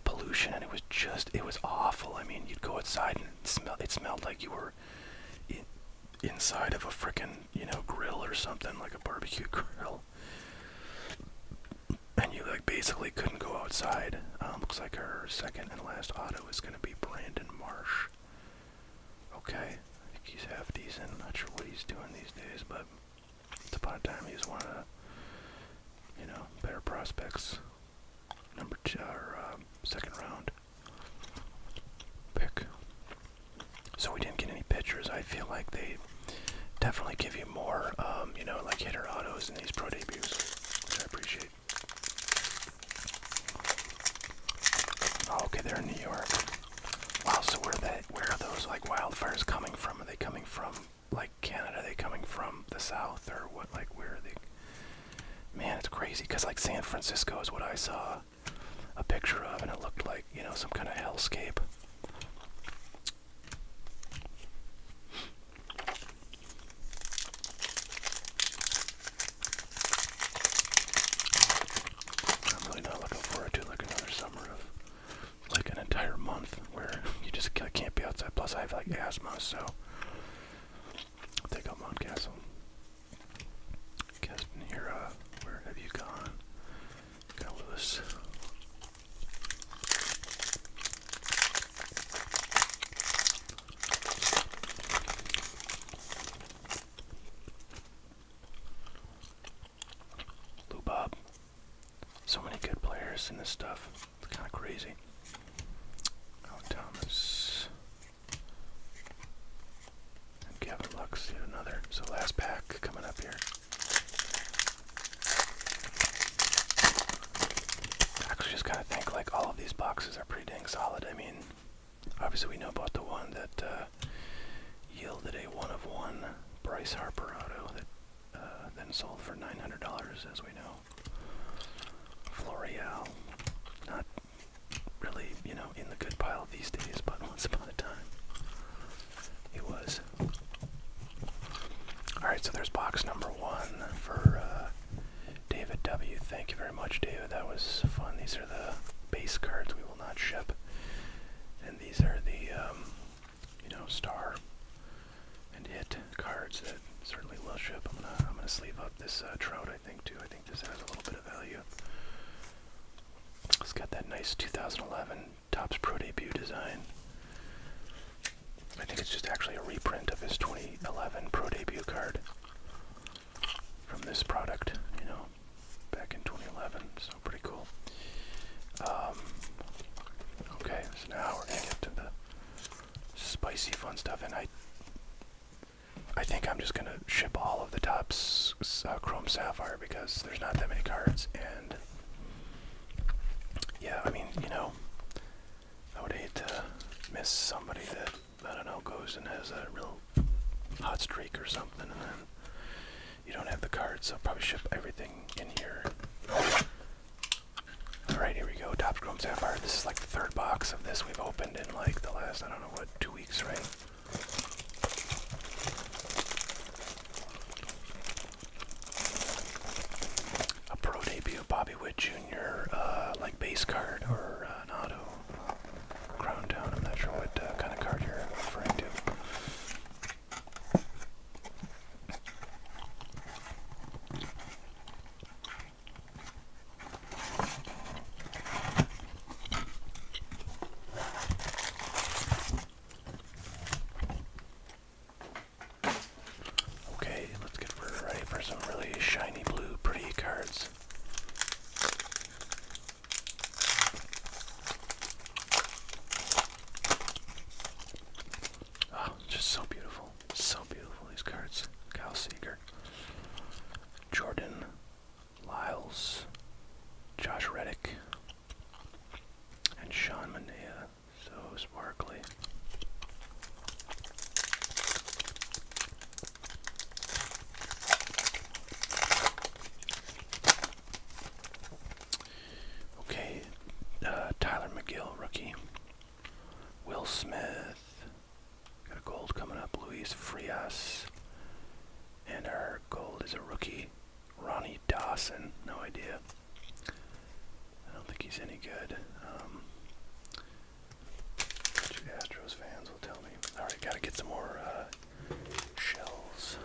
pollution, and it was awful. I mean, you'd go outside and it smelled like you were inside of a frickin', grill or something, like a barbecue grill. And you, like, basically couldn't go outside. Looks like our second and last auto is going to be Brandon Marsh. Okay, I think he's half decent. I'm not sure what he's doing these days, but it's about a time he was one of the, better prospects. Number 2, or second round pick. So we didn't get any pitchers. I feel like they definitely give you more, like hitter autos in these pro debuts, which I appreciate. Oh, okay, they're in New York. Wow, so where are those, like, wildfires coming from? Are they coming from, like, Canada? Are they coming from the south, or what? Like, where are they? Man, it's crazy, because, like, San Francisco is what I saw a picture of, and it looked like, some kind of hellscape. I'm really not looking forward to, like, another summer of, like, an entire month where you just can't be outside. Plus, I have, like, asthma, so I'll take out Mountcastle. Keston here, where have you gone? Got Lewis. Lou Bob. So many good players in this stuff. It's kind of crazy. Oh, Thomas. And Gavin Lux, yet another. So last pack coming up here. Actually, just kind of think, like, all of these boxes are pretty dang solid. I mean, obviously we know about the one that yielded a 1-of-1 Bryce Harper auto that then sold for $900, as we know. Florial, not really, in the good pile these days, but once upon a time, he was. Alright, so there's box number 1 for David W. Thank you very much, David. That was fun. These are the base cards we will not ship. And these are the, star and hit cards that certainly will ship. I'm gonna sleeve up this Trout, I think, too. I think this has a little bit of value. It's got that nice 2011 Topps Pro Debut design. I think it's just actually a reprint of his 2011 Pro Debut card from this product, back in 2011. So pretty cool. Okay, so now we're gonna get to the spicy fun stuff, and I think I'm just gonna ship all of the Topps Chrome Sapphire because there's not that many cards, and yeah, I mean, I would hate to miss somebody that, I don't know, goes and has a real hot streak or something, and then you don't have the cards, so I'll probably ship everything in here. Alright, here we go, Topps Chrome Sapphire. This is like the third box of this we've opened in, like, the last, I don't know what, 2 weeks, right? A Pro Debut Bobby Witt Jr., like, base card, or an auto. Crown Town, I'm not sure what kind of card you're referring to. Seager, Jordan Lyles, Josh Reddick, and Sean Manea. So sparkly. Okay, Tyler McGill, rookie. Will Smith. Got a gold coming up. Luis Frias. And our gold is a rookie. Ronnie Dawson. No idea. I don't think he's any good. You Astros fans will tell me. Alright, gotta get some more shells.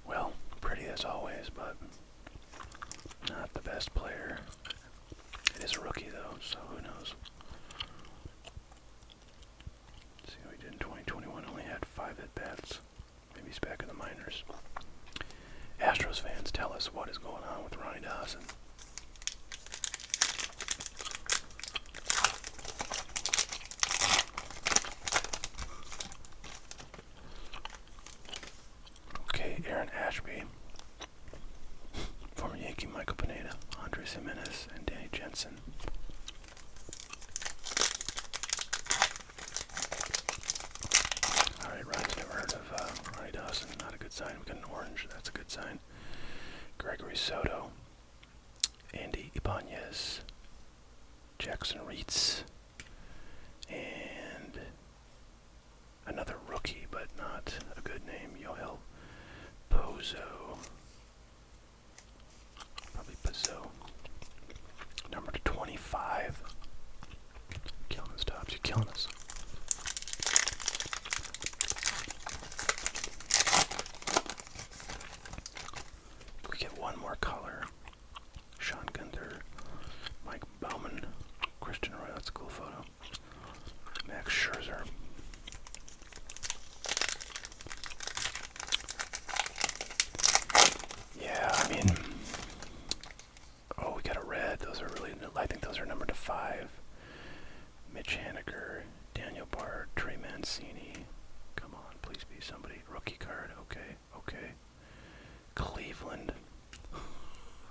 Well, pretty as always, but not the best player. It is a rookie though, so who knows. Let's see what he did in 2021. Only had 5 at-bats. Maybe he's back in the minors. Astros fans, tell us what is going on with Ronnie Dawson. Okay, Aaron Ashby, former Yankee Michael Pineda, Andres Jimenez, and Danny Jensen. Alright, Ryan's never heard of Ronnie Dawson. Not a good sign. We got an orange. That's a good sign. Gregory Soto, Andy Ibanez, Jackson Reitz, and another rookie, but not a good name, Yoel Pozo. Probably Pozo. Number to 25. Killing us, Tops. You're killing us. We get one more color. Sean Gunther, Mike Bowman, Christian Roy. That's a cool photo. Max Scherzer. Yeah, I mean, oh, we got a red. Those are really, I think those are numbered to 5. Mitch Haniger, Daniel Bard, Trey Mancini. Come on, please be somebody. Rookie card. Okay, okay. Cleveland.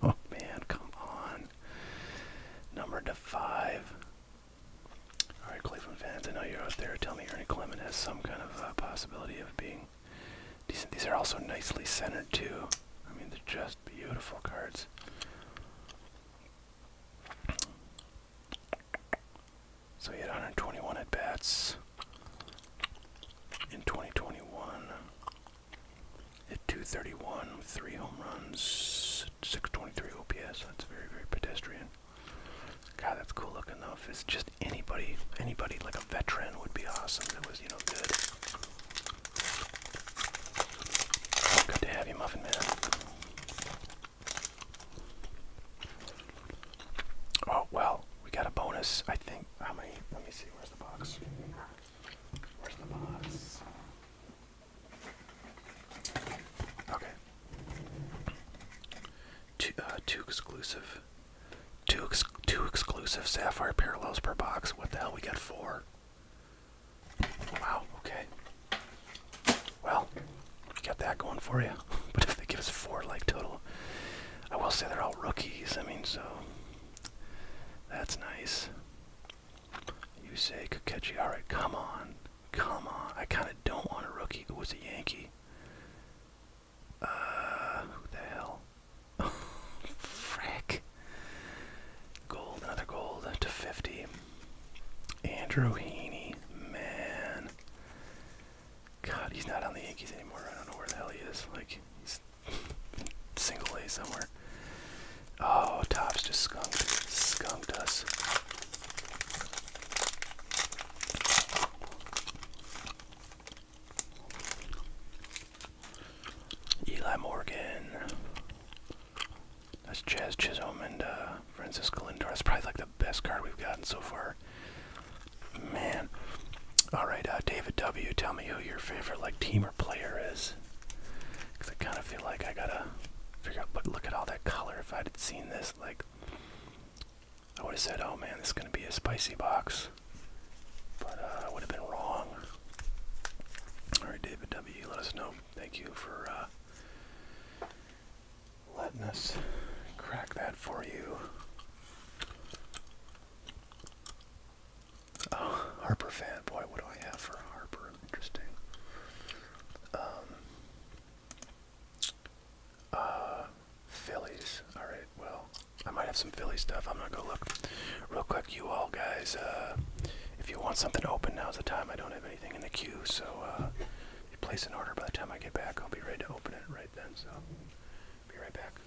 Oh man, come on. Numbered to 5. Alright, Cleveland fans, I know you're out there. Tell me Ernie Clement has some kind of possibility of being decent. These are also nicely centered too. I mean, they're just beautiful cards. So he had 121 at-bats in 2021. Hit 231 with 3 home runs, 623 OPS. That's very, very pedestrian. God, that's cool looking though. If it's just anybody like a veteran would be awesome. That was, good. Good to have you, Muffin Man. Oh, well, we got a bonus, I think. How many? Let me see. Where's the box? Where's the box? Okay. Two exclusive. Two exclusive Sapphire parallels per box. What the hell? We got 4. Wow. Okay. Well, we got that going for you. But if they give us 4 like total, I will say they're all rookies. I mean, so that's nice. You say Kakechi. All right, come on, come on. I kind of don't want a rookie who was a Yankee. Who the hell? Frick. Gold, another gold to 50. Andrew Heaney, man. God, he's not on the Yankees anymore. I don't know where the hell he is. Like, he's single A somewhere. Oh, Topps just skunked us. Eli Morgan. That's Jazz Chisholm and Francisco Lindor. That's probably have said, oh man, this is going to be a spicy box. But I would have been wrong. Alright, David W., let us know. Thank you for letting us crack that for you. Oh, Harper fan. Boy, what do I have for Harper? Interesting. Phillies. Alright, well, I might have some Philly stuff. I'm gonna go look. Real quick, you all guys, if you want something open, now's the time. I don't have anything in the queue, so if you place an order, by the time I get back, I'll be ready to open it right then, so be right back.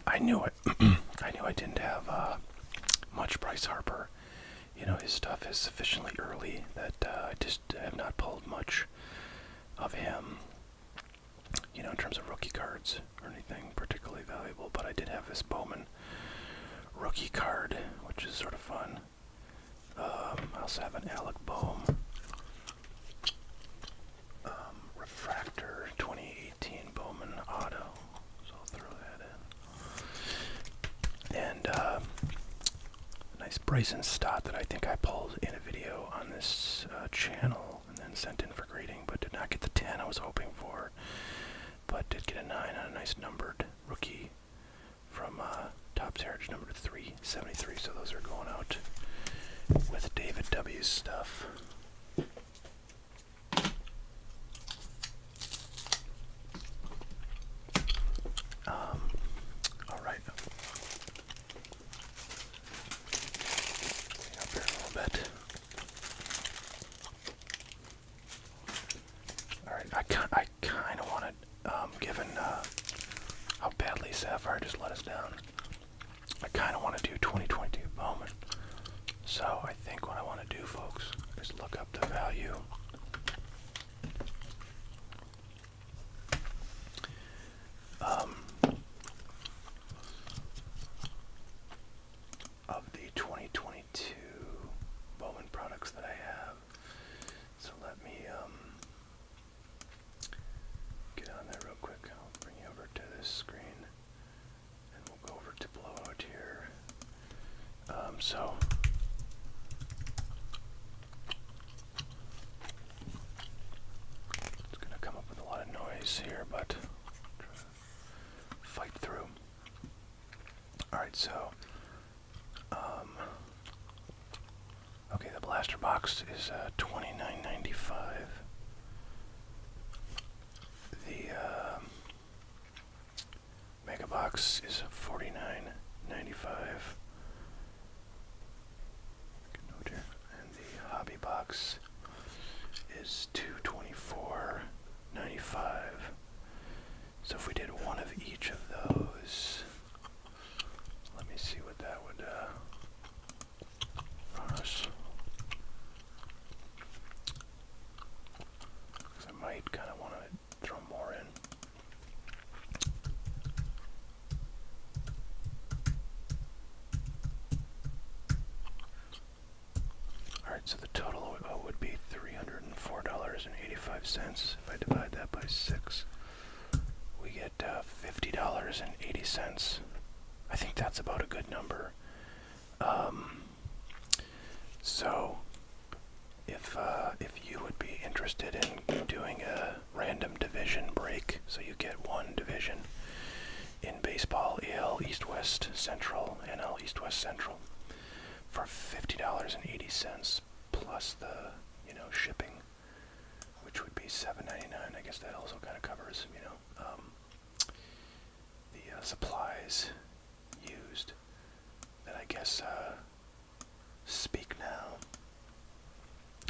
I knew it. I knew I didn't have much Bryce Harper. You know, his stuff is sufficiently early that I just have not pulled much of him, you know, in terms of rookie cards or anything particularly valuable. But I did have this Bowman rookie card, which is sort of fun. I also have an Alec Bohm refractor 2018 Bowman auto, so I'll throw that in. And a nice Bryson Stott that I think I pulled in a video on this channel and then sent in for grading, but did not get the 10 I was hoping for, but did get a 9 on a nice numbered rookie from Topps Heritage number 373, so those are going out with David W's stuff. All right. Up here a little bit. All right. I kind of wanted, given how badly Sapphire just let us down, I kind of want to do 2022 Bowman. So I think what I want to do, folks, is look up the value so it's going to come up with a lot of noise here, but fight through. Alright, so okay, the blaster box is $29.95. The mega box is $49.95. Good note here. And the hobby box is $224.95. So if we did one of each of those, let me see what that would run us. Because I might kind of want to throw more in. Alright, so the total would be $304.85. If I divide that by 6, we get $50.80. I think that's about a good number. So if you would be interested in doing a random division break, so you get one division in baseball, AL East West Central, NL East West Central, for $50.80 plus the shipping, which would be $7.99. I guess that also kind of covers the supplies used. Then I guess speak now.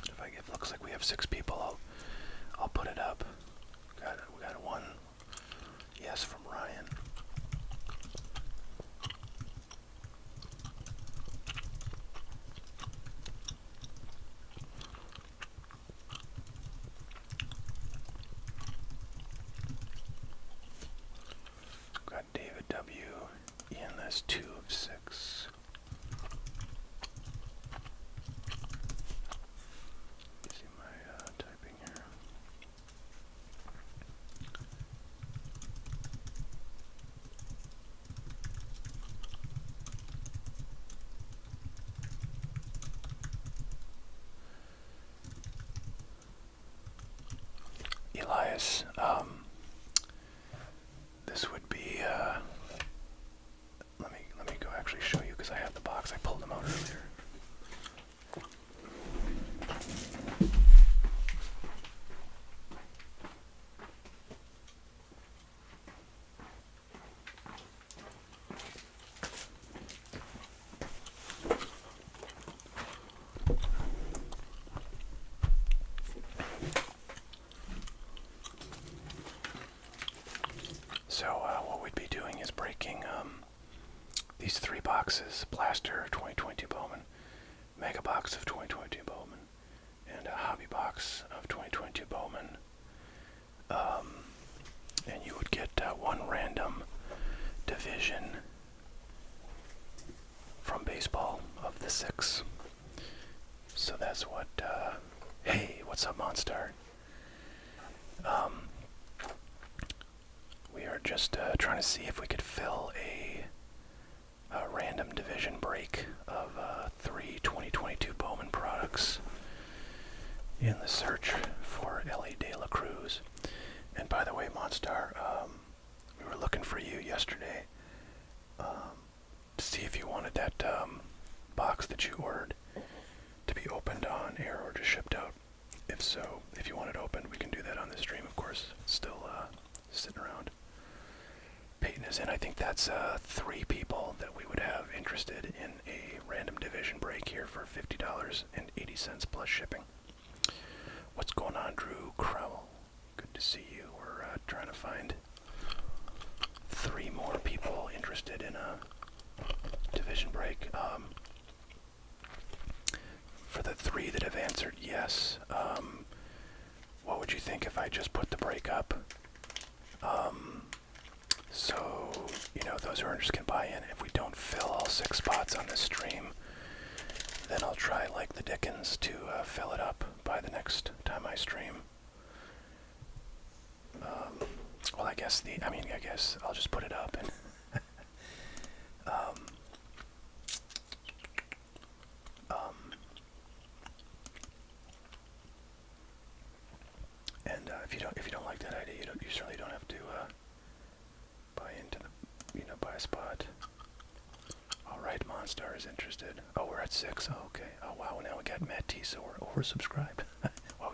If it looks like we have 6 people, I'll put it up. We got one yes from Ryan. Got David W. Ian, that's 2 of 6. See my typing here. Elias, this would be, let me go actually show you, because I have the box. I pulled them out earlier. So what we'd be doing is breaking these 3 boxes: Blaster 2022 Bowman, Mega Box of 2022 Bowman, and a Hobby Box of 2022 Bowman. And you would get one random division from baseball of the 6. So that's what, hey, what's up, Monstar? We are just trying to see if we could fill a random division break of 3 2022 Bowman products in the search for Ellie De La Cruz. And by the way, Monstar, we were looking for you yesterday to see if you wanted that box that you ordered to be opened on air or just shipped out. If so, if you want it opened, we can do that on the stream, of course. It's still sitting around. Peyton is in. I think that's 3 people that we would have interested in a random division break here for $50.80 plus shipping. What's going on, Drew Crowell? Good to see you. We're trying to find 3 more people interested in a division break. For the 3 that have answered yes, what would you think if I just put the break up? So, those who are interested can buy in. If we don't fill all 6 spots on this stream, then I'll try like the Dickens to fill it up by the next time I stream. Well, I guess I'll just put it up and you certainly don't have to buy into buy a spot. Alright, Monstar is interested. Oh, we're at 6. Oh, okay. Oh wow, now we got Matt T, so we're oversubscribed. Well,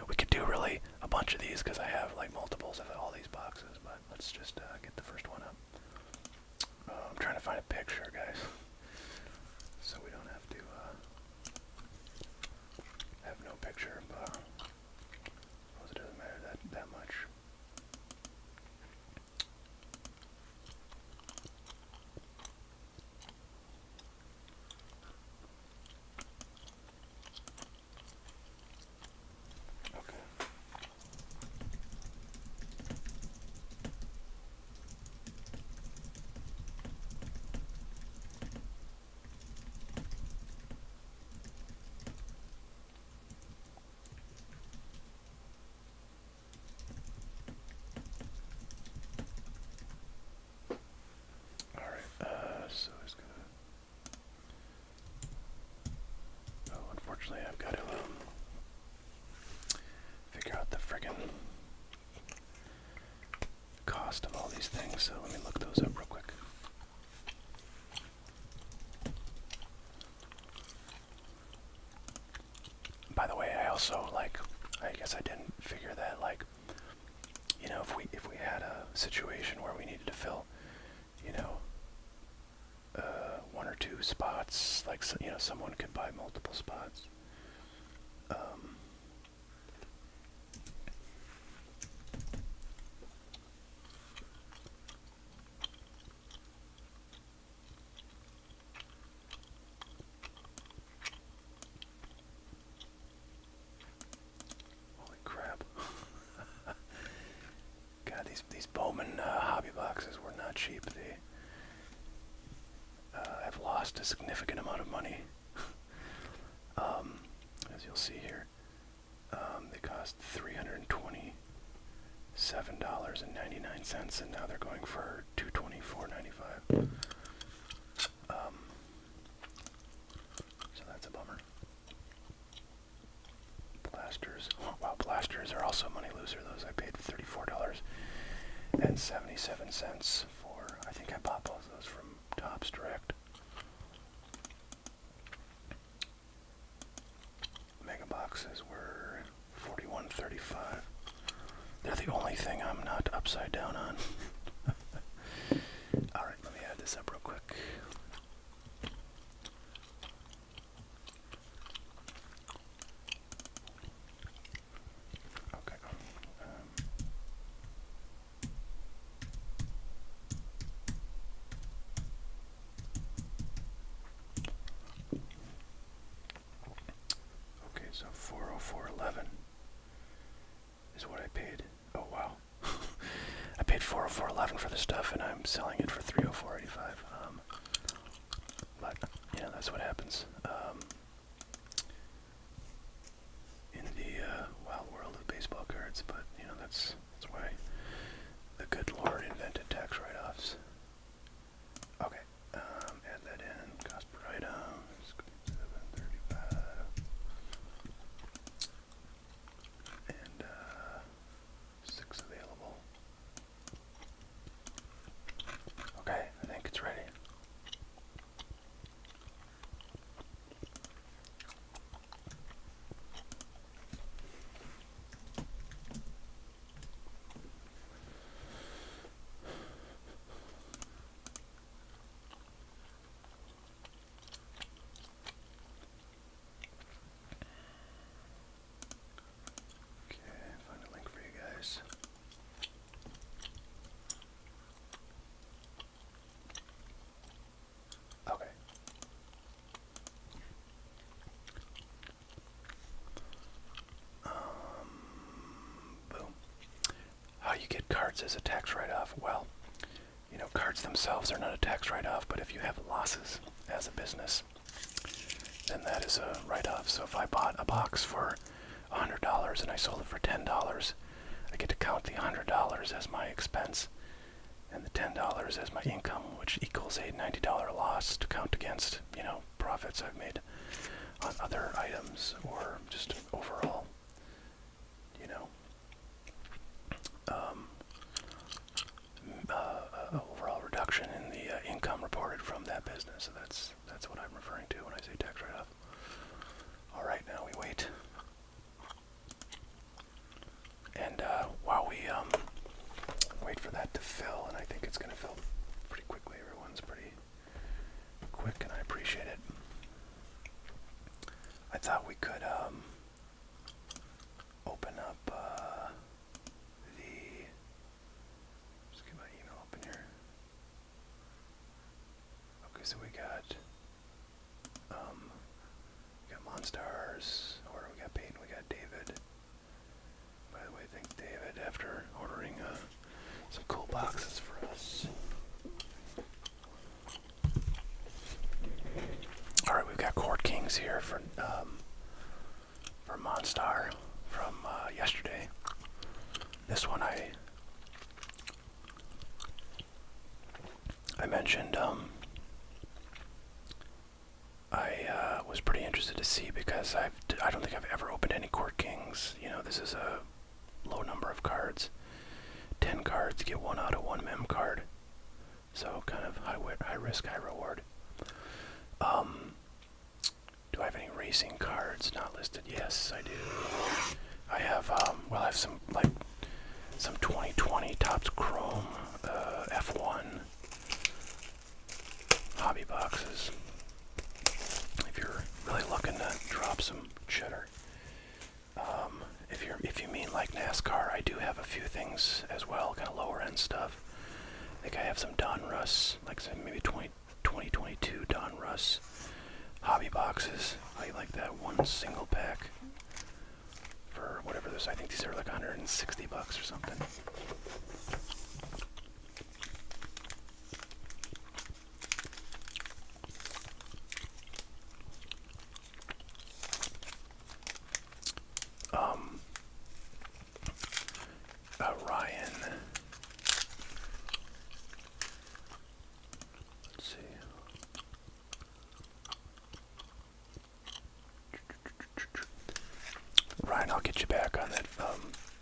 we could do really a bunch of these because I have like multiples of all these boxes, but let's just get the first one up. I'm trying to find a picture, guys, so we don't have to have no picture, but it doesn't matter that much. Unfortunately, I've got to figure out the friggin' cost of all these things, so let me look those up real quick. By the way, I also, I guess I didn't figure that, if we had a situation where we needed to fill, one or two spots, someone could buy multiple spots. Holy crap. God, these Bowman hobby boxes were not cheap. I've lost a significant amount of money. As you'll see here, they cost $327.99, and now they're going for $224.95. So that's a bummer. Blasters. Oh, wow, blasters are also a money loser. Those I paid $34.77 for. I think I bought both of those from Topps Direct. Mega boxes were $41.35. They're the only thing I'm not upside down on. Alright, let me add this up real quick. Okay. Okay, so $404.11 is what I paid. Oh wow. I paid $404.11 for the stuff, and I'm selling it for $304.85. But that's what happens in the wild world of baseball cards. But that's why the good Lord invented tax write-offs. Okay, add that in. Cost per item is $7.35, and 6 available. Okay, I think it's ready. Find a link for you guys. Okay. Boom. How you get cards as a tax write-off? Well, cards themselves are not a tax write-off, but if you have losses as a business, then that is a write-off. So if I bought a box for $100 and I sold it for $10, I get to count the $100 as my expense and the $10 as my income, which equals a $90 loss to count against, profits I've made on other items or just overall, thought we could open up let's get my email open here. Okay, so we got Monstars, or we got Peyton, we got David. By the way, thanks David after ordering some cool boxes for us. Alright, we've got Court Kings here for Monstar from yesterday. This one I mentioned I was pretty interested to see because I don't think I've ever opened any Court Kings. You know, this is a low number of cards. 10 cards, get 1 auto, 1 mem card. So kind of high risk, high reward. Do I have any racing cards not listed? Yes, I do. I have well, I have some 2020 Topps Chrome F1 hobby boxes. If you're really looking to drop some cheddar. If you mean like NASCAR, I do have a few things as well, kind of lower end stuff. I think I have some Don Russ, like some maybe 2022 Don Russ hobby boxes. I like that one single pack for whatever this. I think these are like $160 or something. Ryan. Let's see. Ryan, I'll get you back on that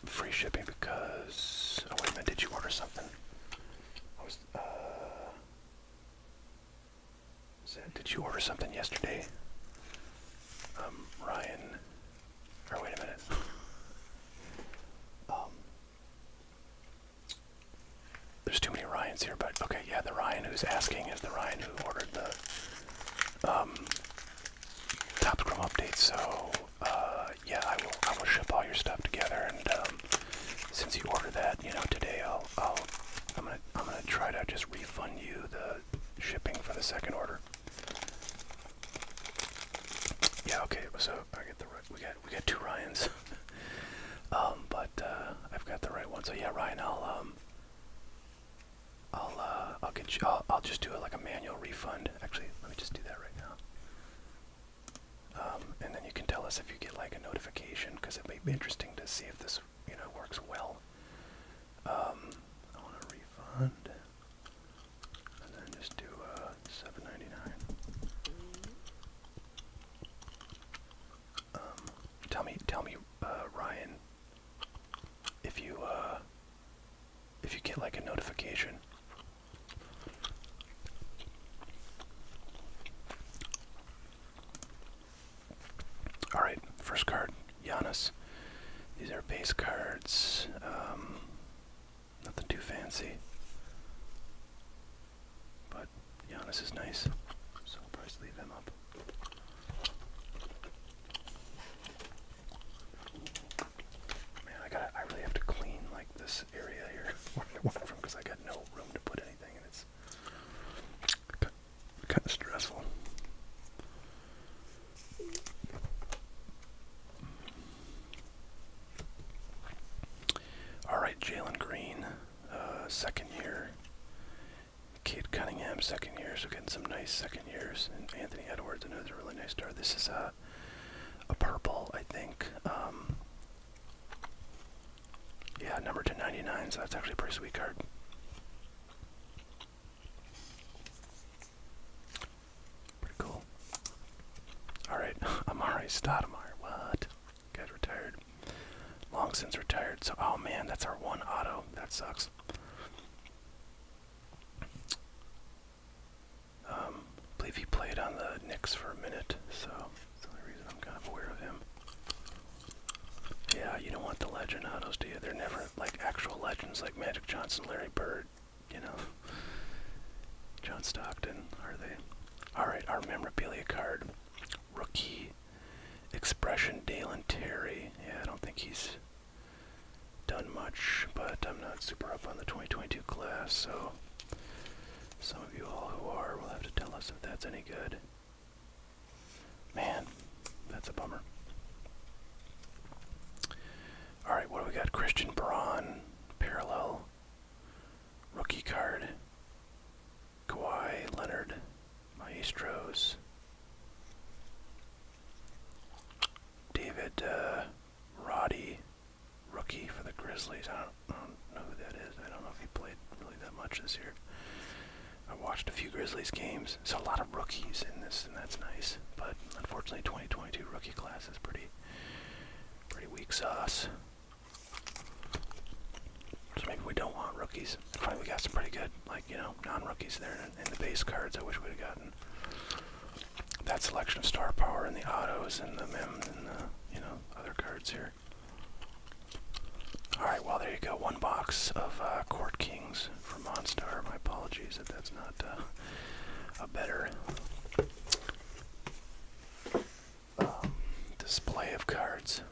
free shipping because... Oh, wait a minute. Did you order something? Did you order something yesterday? Ryan... Or wait a minute. There's too many Ryans here, but okay, yeah, the Ryan who's asking is the Ryan who ordered the Topps Chrome update. So yeah, I will ship all your stuff together, and since you ordered that, you know, today I'm gonna try to just refund you the shipping for the second order. Yeah, okay, so I get the right. We got 2 Ryans, but I've got the right one. So yeah, Ryan, I'll get you. I'll just do it like a manual refund. Actually, let me just do that right now. And then you can tell us if you get like a notification, because it may be interesting to see if this, you know, works well. I want a refund, and then just do $7.99. Tell me, Ryan, if you get like a notification. All right, first card, Giannis. These are base cards. Nothing too fancy, but Giannis is nice, so I'll probably leave him up. Man, I really have to clean like this area here where I went from, because I got no room to put anything, and it's kind of stressful. Alright, Jalen Green, second year. Kate Cunningham, second year, so getting some nice second years. And Anthony Edwards, another really nice star. This is a purple, I think. Yeah, number 299, so that's actually a pretty sweet card. Pretty cool. Alright, Amari Stoudemire, what? Guy's retired. Long since retired, so, oh man, that's our one auto. That sucks. I believe he played on the Knicks for a minute, so that's the only reason I'm kind of aware of him. Yeah, you don't want the legend autos, do you? They're never like actual legends like Magic Johnson, Larry Bird, you know, John Stockton, are they? Alright, our memorabilia card. Rookie Expression Dalen Terry. Yeah, I don't think he's done much, but I'm not super up on the 2022 class, so some of you all who are will have to tell us if that's any good. Man, that's a bummer. Alright, what do we got? Christian Braun, parallel, rookie card, Kawhi Leonard, Maestros, David Roddy, rookie for the Grizzlies. I don't know who that is. I don't know if he played really that much this year. I watched a few Grizzlies games. So a lot of rookies in this, and that's nice. But unfortunately, 2022 rookie class is pretty weak sauce. So maybe we don't want rookies. Finally, we got some pretty good, like, you know, non-rookies there in the base cards. I wish we'd have gotten that selection of star power and the autos and the mems and the, you know, other cards here. Alright, well, there you go. One box of Court Kings from Monstar. My apologies if that's not a better display of cards.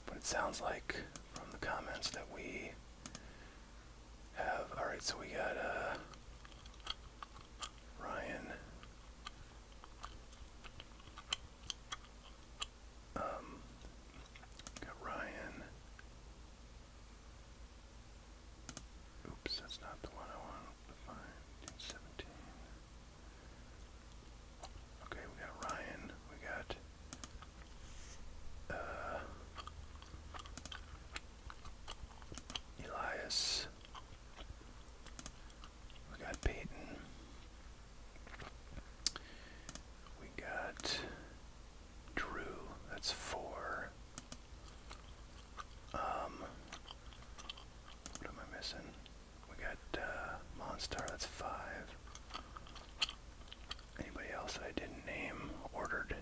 But it sounds like from the comments that we have. Alright, so we got Ryan. Got Ryan. Oops, that's not the one I want to find. 17. Okay, we got Ryan. We got Elias. We got Peyton. We got Drew. That's 4. What am I missing? We got Monstar. That's 5. Anybody else that I didn't name ordered?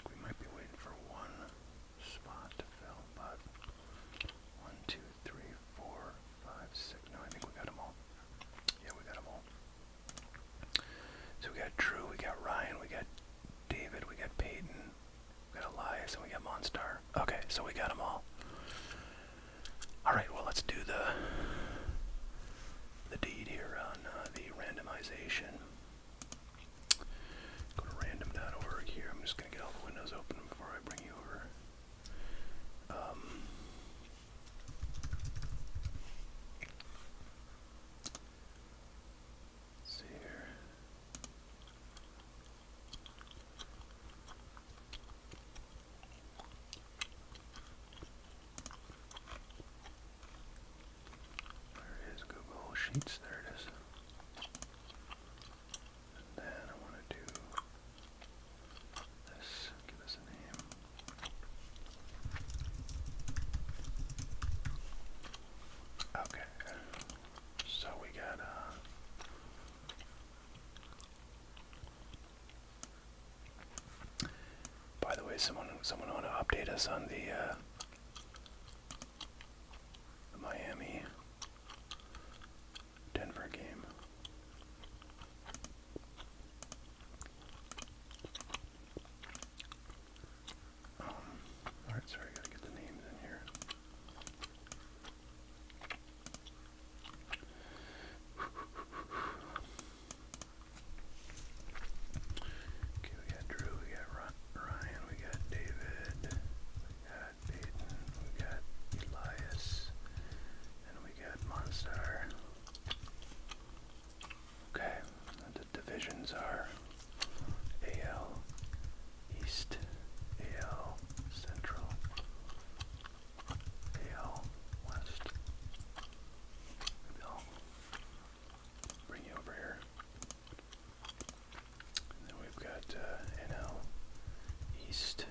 We might be waiting for one spot to fill, but 1, 2, 3, 4, 5, 6. No, I think we got them all. Yeah, we got them all. So we got Drew, we got Ryan, we got David, we got Peyton, we got Elias, and we got Monstar. Okay, so we got them all. Alright, well, let's do the deed here on the randomization. Go to random.org here. I'm just going to get all the windows open before I bring you over. Let's see here. There it is, Google Sheets. There it is. And then I want to do this. Give us a name. Okay. So we got by the way, someone want to update us on the Miami Denver game. Alright, sorry, I gotta get the names in here. Okay, we got Drew, we got Ryan, we got David, we got Peyton, we got Elias, and we got Monstar. Okay, and the divisions are AL East, AL Central, AL West. Maybe I'll bring you over here. And then we've got NL East,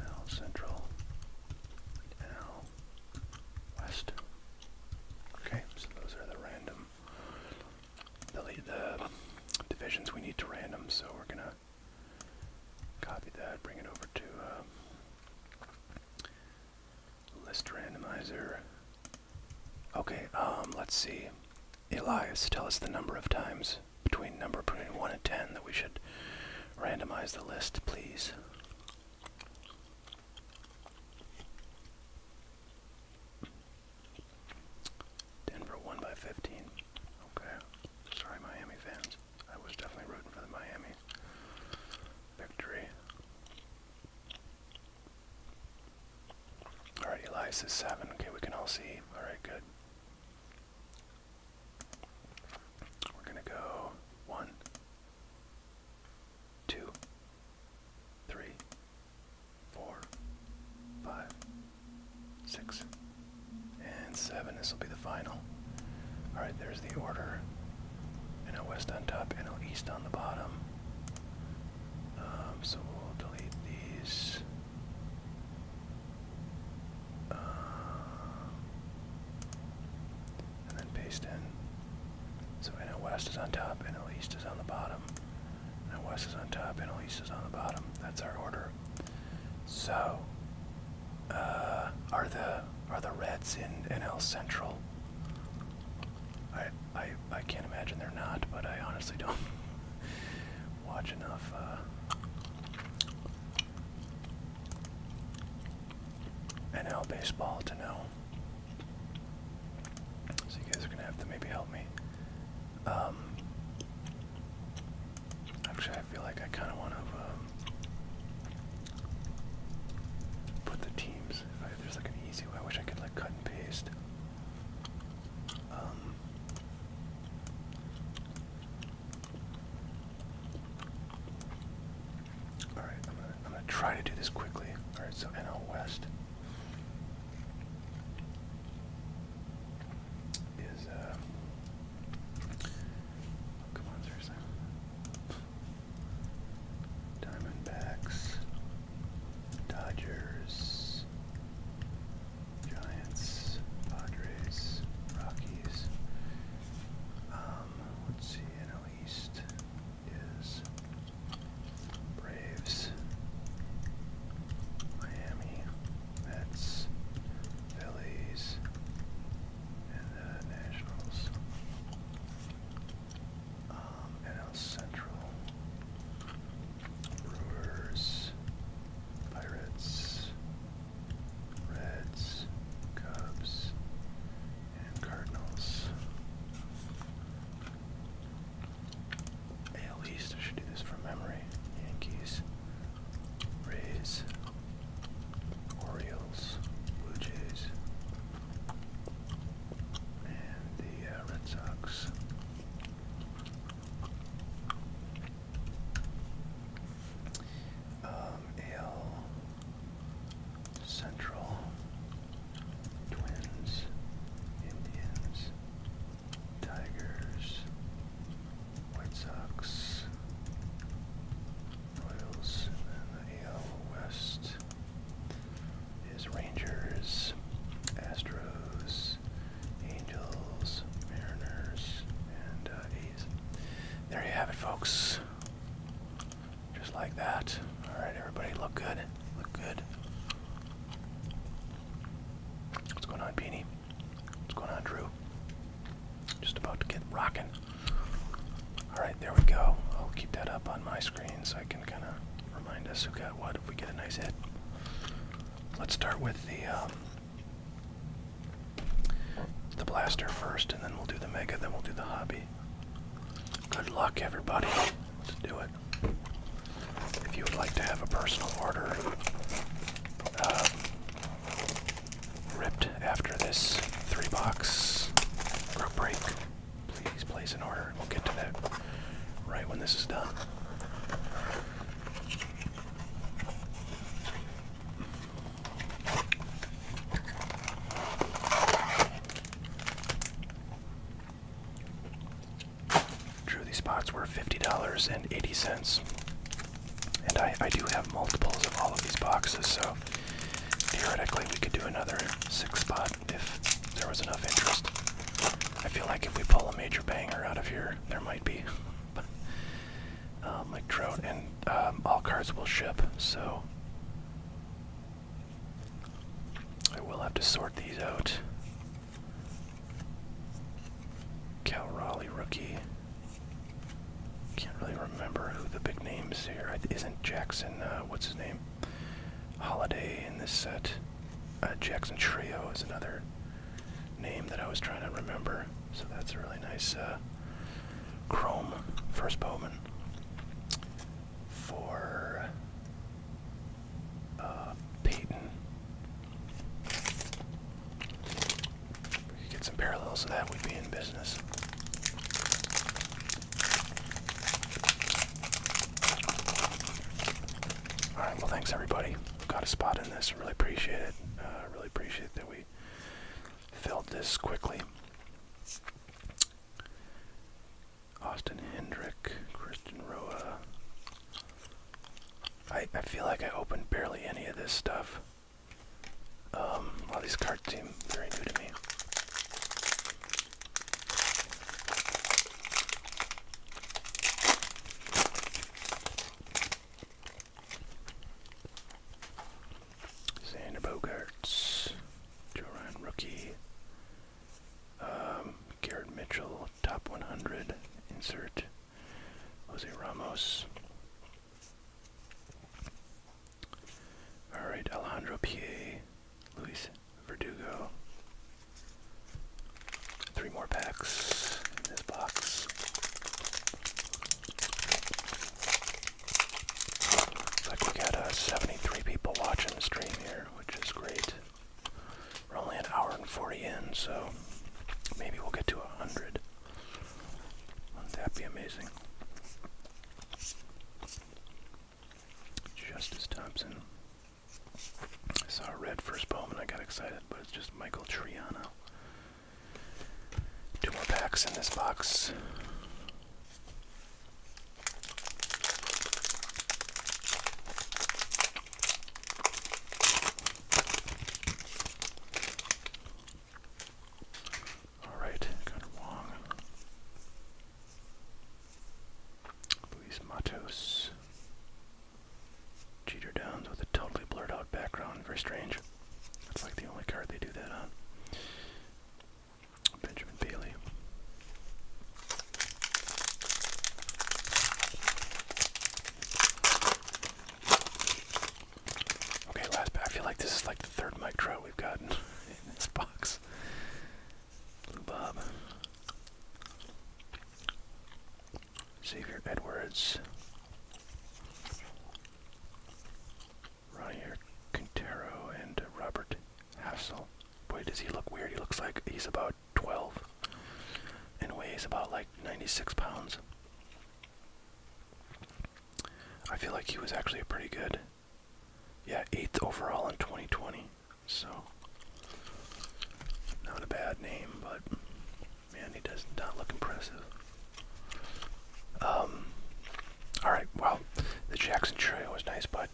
NL Central, NL West. Okay, so those are the random, the divisions we need to random, so we're gonna copy that, bring it over to list randomizer. Okay, let's see. Elias, tell us the number of times between 1 and 10 that we should randomize the list, please. Denver won by 15. Okay. Sorry, Miami fans. I was definitely rooting for the Miami victory. Alright, Elias is 7. Okay, we can all see. Alright, good. We're gonna go 1, 2, 3, 4, 5, 6, and 7. This will be the final. Alright, there's the order. NL West on top, NL East on the bottom. So we'll delete these. And then paste in. So NL West is on top, NL East is on the bottom. NL West is on top, NL East is on the bottom. That's our order. So, are the Reds in NL Central? I can't imagine they're not, but I honestly don't watch enough NL baseball to know. So you guys are gonna have to maybe help me. Actually, I feel like I kind of want to put the teams. If there's like an easy way, I wish I could like cut and paste. All right, I'm gonna try to do this quickly. All right, so NL West is come on, seriously. Diamondbacks, Dodgers, Giants, Padres, Rockies. Let's see, NL East is Braves, Miami, Mets, Phillies, and Nationals. NL Central, Brewers, Pirates, Reds, Cubs, and Cardinals. AL East, I should do this from memory. Yankees, Rays, Orioles, Blue Jays, and the Red Sox. AL Central, Twins, Indians, Tigers, White Sox, Royals, and the AL West is Rangers, Astros, Angels, Mariners, and A's. There you have it, folks. Just like that. Alright, everybody, look good. Look good. What's going on, Beanie? What's going on, Drew? Just about to get rocking. Alright, there we go. I'll keep that up on my screen so I can kind of remind us who got what if we get a nice hit. Let's start with the blaster first, and then we'll do the mega, then we'll do the hobby. Good luck, everybody. Let's do it. If you would like to have a personal order ripped after this 3-box group break, please place an order. We'll get to that right when this is done. Drew, these spots were $50.80. And I do have multiples of all of these boxes, so theoretically we could do another 6-spot if there was enough interest. I feel like if we pull a major banger out of here, there might be. Like Trout, and all cards will ship, so I will have to sort these out. rookie. Can't really remember who the big names here. Isn't Jackson, what's his name? Holiday in this set. Jackson Trio is another name that I was trying to remember. So that's a really nice chrome first Bowman for Peyton. If we could get some parallels of that, we'd be in business. Alright, well thanks everybody. Got a spot in this. Really appreciate it. Really appreciate that we filled this quickly. Austin Hendrick, Christian Roa. I feel like I opened barely any of this stuff. All these cards seem very new to me. Xander Bogaerts, Joe Ryan rookie, Garrett Mitchell, top 100, insert, Jose Ramos. Alright, Alejandro Pie, Luis Verdugo. 3 more packs in this box. Looks like we got 73 people watching the stream here, which is great. We're only an hour and 40 in, so maybe we'll get to 100. Wouldn't that be amazing? Justice Thompson. I saw a red first Bowman, I got excited, but it's just Michael Triano. 2 more packs in this box. Alright, Connor Wong. Luis Matos. Jeter Downs with a totally blurred out background. Very strange. That's like the only card they do that on. Benjamin Bailey. Okay, last pack. I feel like this is like the 3rd Mike Trout we've gotten in this box. Blue Bob. Xavier Edwards. Ronier Quintero and Robert Hassel. Boy, does he look weird. He looks like he's about 12 and weighs about like 96 pounds. I feel like he was actually a pretty good, 8th overall in 2020. So, not a bad name, but man, he does not look impressive. Alright, well, the Jackson Trio was nice, but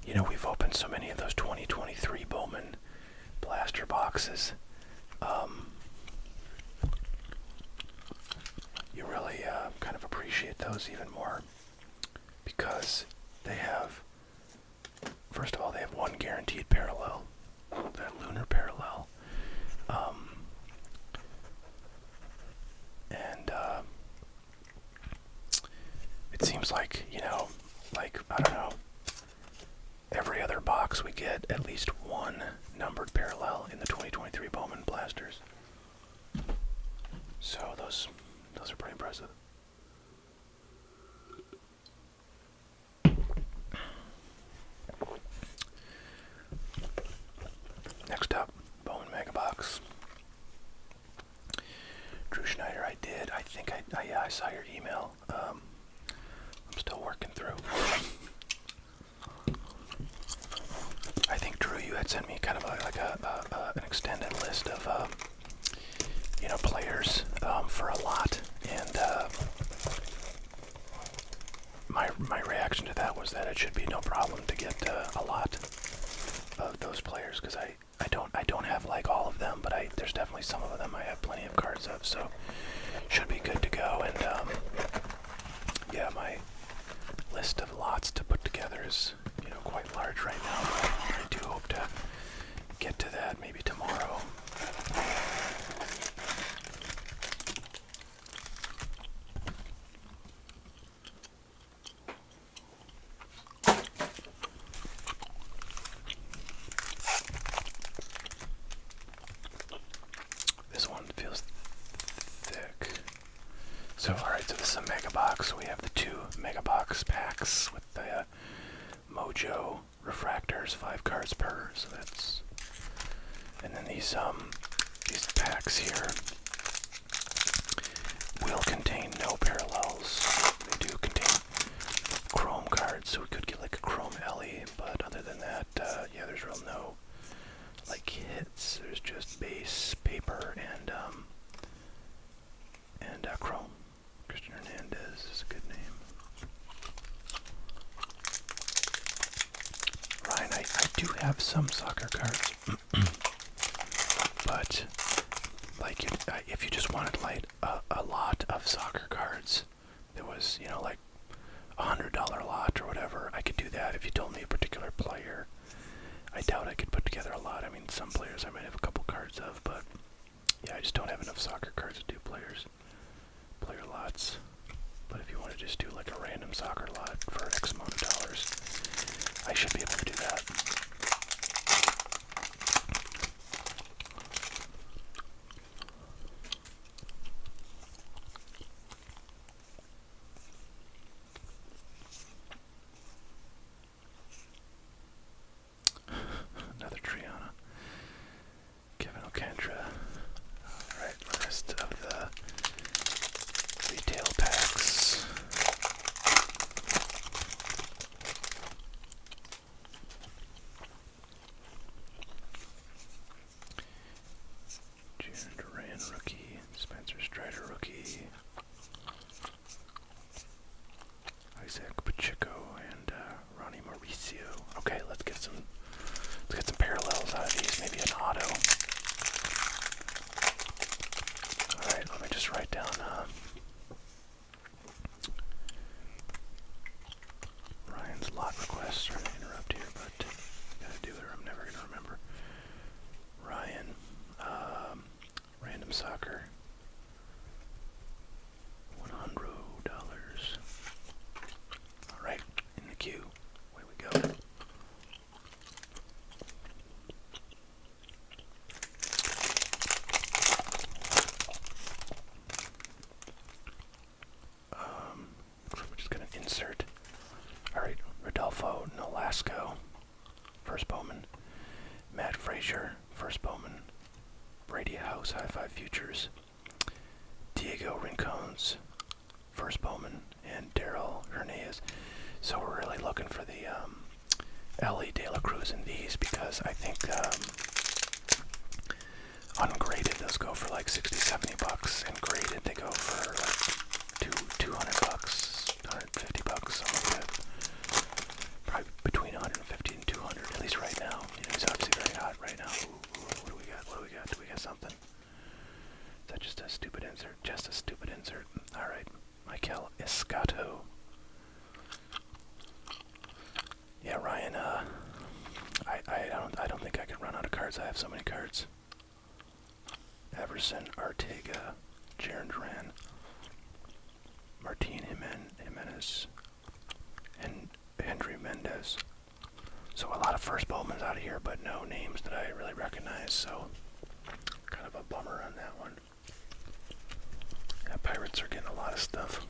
you know, we've opened so many of those 2023 Bowman blaster boxes. You really kind of appreciate those even more because they have, first of all, they have 1 guaranteed parallel, that lunar parallel. And it seems like, you know, like, I don't know, every other box we get at least 1 numbered parallel in the 2023 Bowman blasters. So those are pretty impressive. Next up, Bowman Mega Box. Drew Schneider, I think I saw your email. I'm still working through. I think Drew, you had sent me kind of an extended list of you know, players for a lot, and my reaction to that was that it should be no problem to get a lot of those players, because I don't have like all of them, but there's definitely some of them I have plenty of cards of, so should be good to go. And yeah, my list of lots to put together is, you know, quite large right now, but I do hope to get to that maybe tomorrow. a mega box. So we have the 2 mega box packs with the Mojo refractors, 5 cards per. So that's, and then these packs here will contain no parallels. They do contain chrome cards, so we could get like a chrome Ellie, but other than that, yeah, there's real no like hits. There's just base paper and chrome. Christian Hernandez is a good name. Ryan, I do have some soccer cards, but like if you just wanted like a lot of soccer cards, there was, you know, like $100 lot or whatever, I could do that. If you told me a particular player, I doubt I could put together a lot. I mean, some players I might have a couple cards of, but yeah, I just don't have enough soccer cards to do player lots. But if you want to just do like a random soccer lot for X amount of dollars, I should be able to do that. Another Triana. Kevin Alcantara. Alright, the rest of the retail packs. Jaren Duran rookie. Spencer Strider rookie. Isaac Pacheco and Ronnie Mauricio. Okay, let's get some parallels out of these. Maybe an auto. Alright, let me just write down Ryan's lot request. Sorry to interrupt here, but gotta do it or I'm never gonna remember. Ryan, random soccer. $100. Alright, in the queue. Away we go. We're just gonna insert. Alright, Rodolfo Nolasco, first Bowman. Matt Frazier, first Bowman. Brady House, High Five Futures. Diego Rincones, first Bowman. And Daryl Hernandez. So we're really looking for the Ellie De La Cruz in these, because I think ungraded those go for like 60, 70 bucks, and graded they go for like $200, $150, something like that. Probably between 150 and 200, at least right now. You know, he's obviously very hot right now. Ooh, what do we got? What do we got? Do we got something? Is that just a stupid insert? Just a stupid insert. Alright. Michael Escato. Yeah, Ryan, I don't think I can run out of cards. I have so many cards. Everson, Artega, Jaren Duran, Martin Jimenez, and Henry Mendez. So a lot of first Bowmans out of here, but no names that I really recognize, so kind of a bummer on that one. Yeah, Pirates are getting a lot of stuff.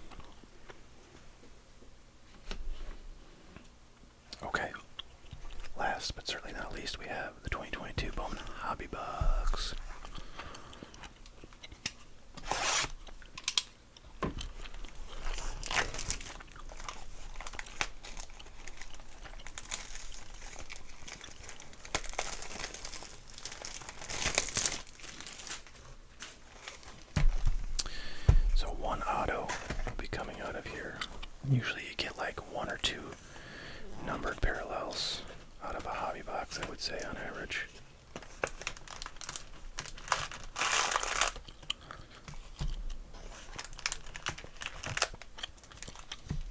Okay. Last but certainly not least, we have the 2022 Bowman Hobby Box. So one auto will be coming out of here. Usually you get like 1 or 2 numbered parallels out of a hobby box, I would say, on average.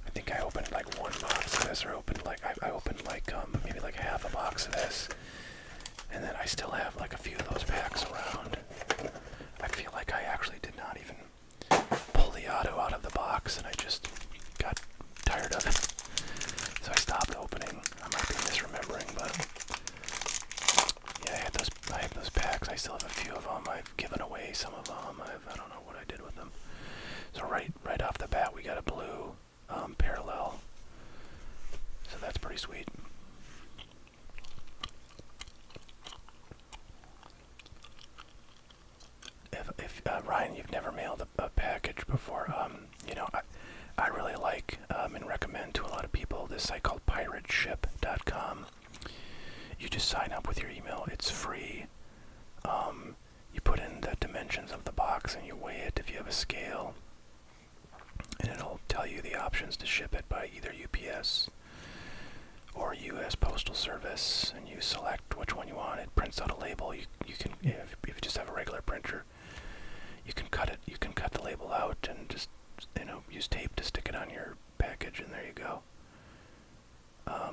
I think I opened like 1 box of this, or I opened like maybe like half a box of this, and then I still have like a few of those packs around. I feel like I actually did not even pull the auto out of the box, and I just got tired of it. So I stopped opening. I might be misremembering, but yeah, I have those packs. I still have a few of them. I've given away some of them. I don't know what I did with them. So right off the bat, we got pretty sweet. If Ryan, you've never mailed a package before, you know, I really like and recommend to a lot of people this site called pirateship.com. You just sign up with your email. It's free. You put in the dimensions of the box and you weigh it if you have a scale, and it'll tell you the options to ship it by either UPS or US Postal Service, and you select which one you want. It prints out a label. You can, if you just have a regular printer, you can cut it. You can cut the label out and just, you know, use tape to stick it on your package, and there you go.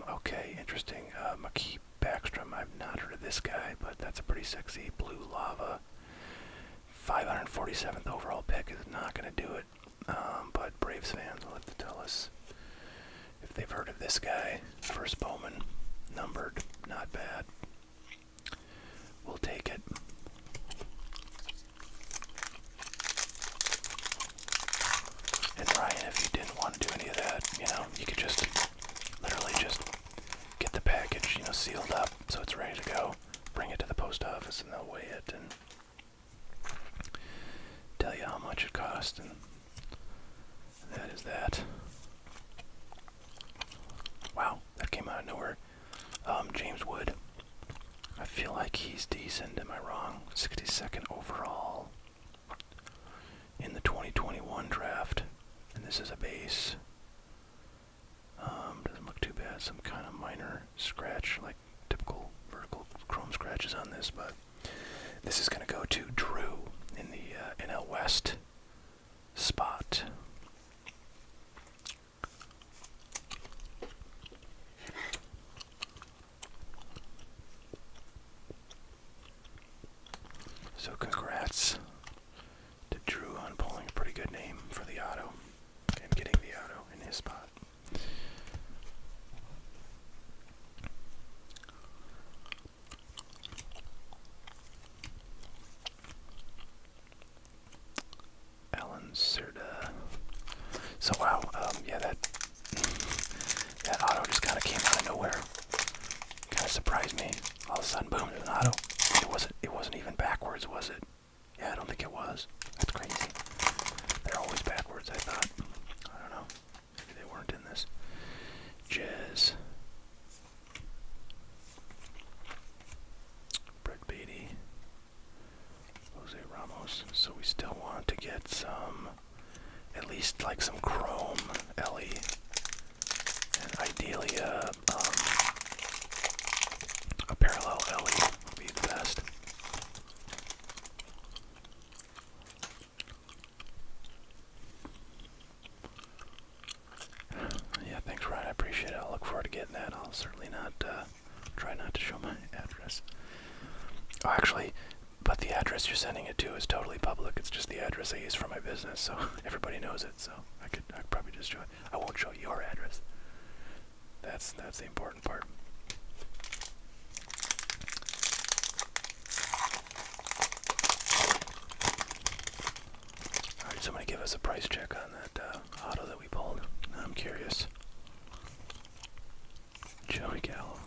Okay, interesting. McKee Backstrom. I've not heard of this guy, but that's a pretty sexy blue lava. 547th overall pick is not going to do it. But Braves fans will have to tell us if they've heard of this guy. First Bowman, numbered, not bad. We'll take it. And Ryan, if you didn't want to do any of that, you know, you could just literally just get the package, you know, sealed up so it's ready to go. Bring it to the post office and they'll weigh it and tell you how much it cost, and that is that. Wow, that came out of nowhere. James Wood. I feel like he's decent, am I wrong? 62nd overall in the 2021 draft. And this is a base. Doesn't look too bad. Some kind of minor scratch, like typical vertical chrome scratches on this, but this is going to go to Drew in the NL West spot. So congrats to Drew on pulling a pretty good name for the auto and getting the auto in his spot. Alan Serda. So wow, yeah, that auto just kind of came out of nowhere. Kind of surprised me. All of a sudden, boom, there's an auto. It wasn't even backwards, was it? Yeah, I don't think it was. That's crazy. They're always backwards, I thought. I don't know. Maybe they weren't in this. Jez. Brett Beatty. Jose Ramos. So we still want to get some, at least like some chrome Ellie. And ideally a parallel Ellie would be the best. Yeah, thanks, Ryan. I appreciate it. I'll look forward to getting that. I'll certainly not try not to show my address. Oh, actually, but the address you're sending it to is totally public. It's just the address I use for my business, so everybody knows it. So I could probably just show it. I won't show your address. That's the important part. Alright, somebody give us a price check on that auto that we pulled. I'm curious. Joey Gallo.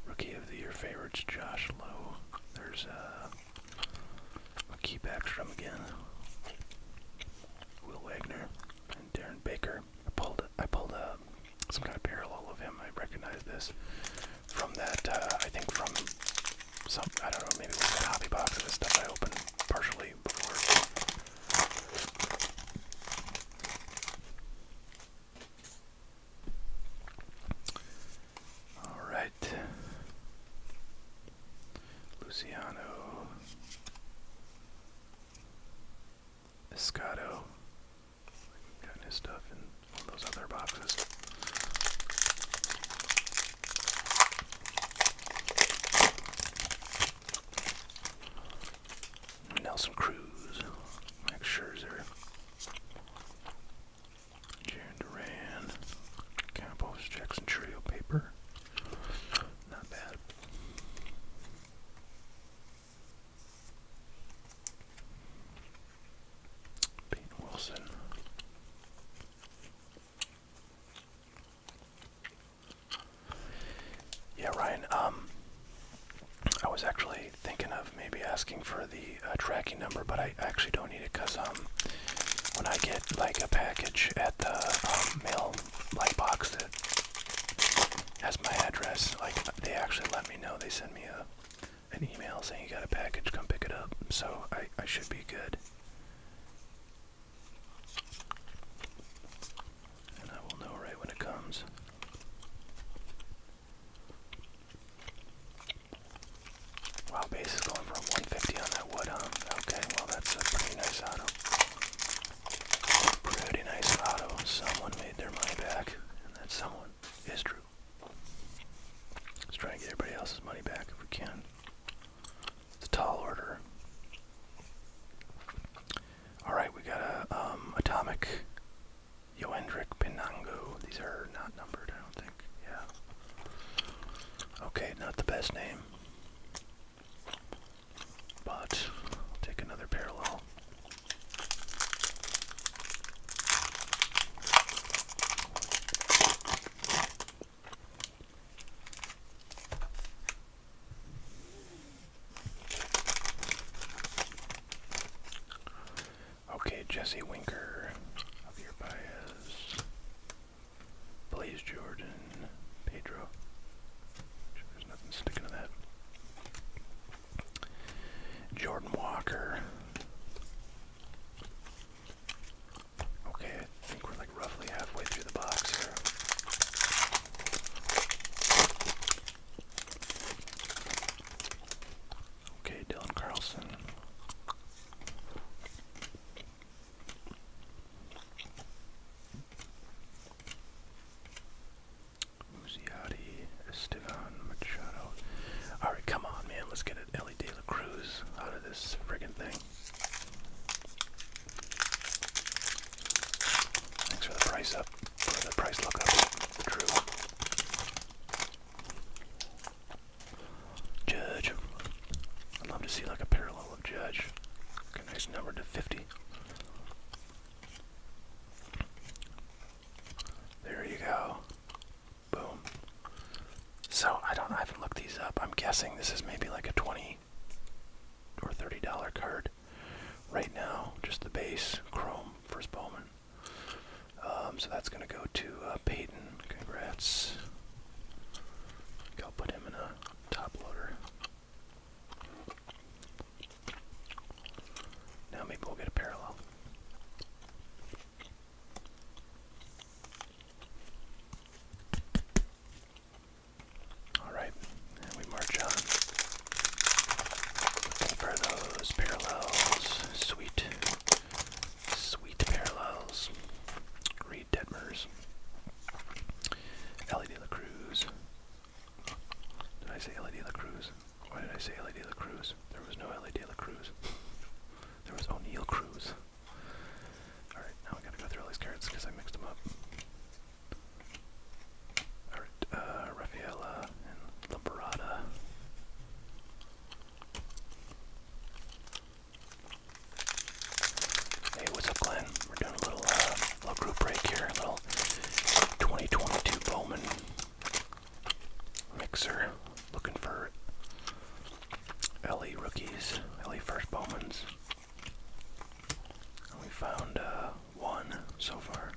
Rookie of the Year favorites, Josh Lowe. There's McKee Backstrom again. Will Wagner and Darren Baker. I pulled some kind of parallel of him. I recognize this from that, I think from some, I don't know, maybe it was that hobby box of the stuff I opened partially before. Alright. Luciano. Escato. Gotten his stuff in one of those other boxes. Nelson Cruz, Max Scherzer, Jaron Duran, Campos, Jackson Trio paper. Not bad. Peyton Wilson. asking for the tracking number, but I actually don't need it because when I get like a package at the mail like box that has my address, like they actually let me know. They send me an email saying you got a package, come pick it up. So I should be good. And I will know right when it comes. Wow, base is going for a 150 on that wood, huh? Okay, well that's a pretty nice auto. Pretty nice auto. Someone made their money back, and that someone is Drew. Let's try and get everybody else's money back if we can. It's a tall order. Alright, we got a Atomic Yoendric Pinango. These are not numbered, I don't think. Yeah. Okay, not the best name. But I'll take another parallel. Okay, Jesse Winker, Javier Baez, Blaze Jordan, Pedro. There's nothing sticking to that. Jordan Walker. Okay, I think we're like roughly halfway through the box here. Okay, Dylan Carlson. Muziati, Estevan Machado. Alright, come on, man. Let's get it. Ellie De La Cruz out of this friggin' thing. Thanks for the price up. For the price look up. True. Judge. I'd love to see like a parallel of Judge. Like a nice number to 50. There you go. Boom. So I haven't looked these up. I'm guessing this is maybe like a $20 or $30 card right now. Just the base chrome first Bowman. So that's gonna go to Peyton. Congrats. I'll put him in a top loader. Now maybe we'll get a parallel. Alright, and we march on. Looking for those parallels. Sweet. Sweet parallels. Reed Detmers. Ellie De La Cruz. Did I say Ellie De La Cruz? Why did I say Ellie De La Cruz? There was no Ellie De La Cruz. There was O'Neal Cruz. Alright, now I gotta go through all these cards because I mixed them up. Alright, Rafaela and Lamparada. Hey, what's up, Glenn? We're doing a little group break here. A little 2022 Bowman mixer. Looking for LE rookies, LE first Bowmans. And we found one so far.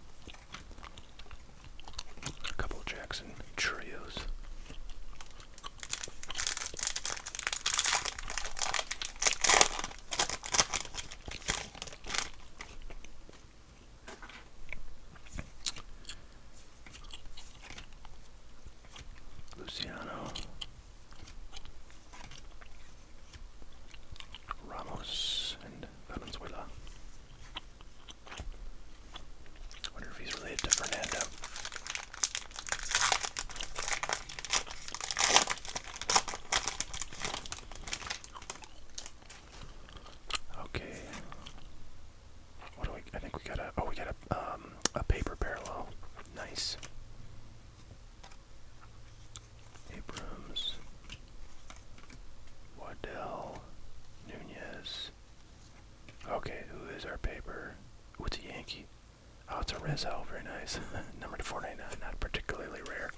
A couple of Jackson Trios. Luciano. Ramos and Valenzuela. Wonder if he's related to Fernando. Okay. What do we? I think we got a. Oh, we got a paper parallel. Nice. Abrams. Waddell. Nunez. Okay, who is our paper? Ooh, it's a Yankee. Oh, it's a Rizzo. Very nice. Number to 499. Not particularly rare.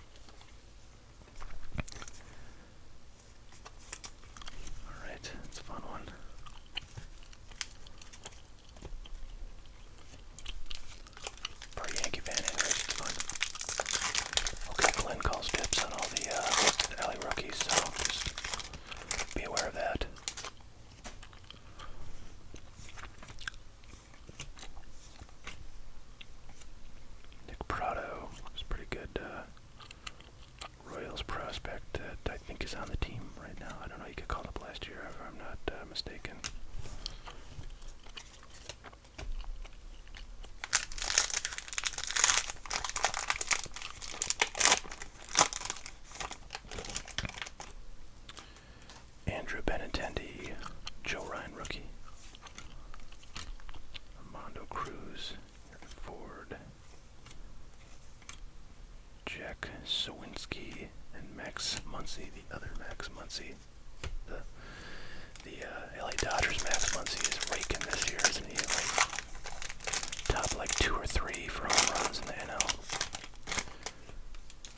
Alright, it's a fun one. prospect that I think is on the team right now. I don't know, he got called up last year if I'm not mistaken. Andrew Benintendi, Joe Ryan rookie. Armando Cruz, Ford, Jack Sowinski, and Max Muncy, the other Max Muncy. The LA Dodgers Max Muncy is raking this year, isn't he? Top 2 or 3 for home runs in the NL.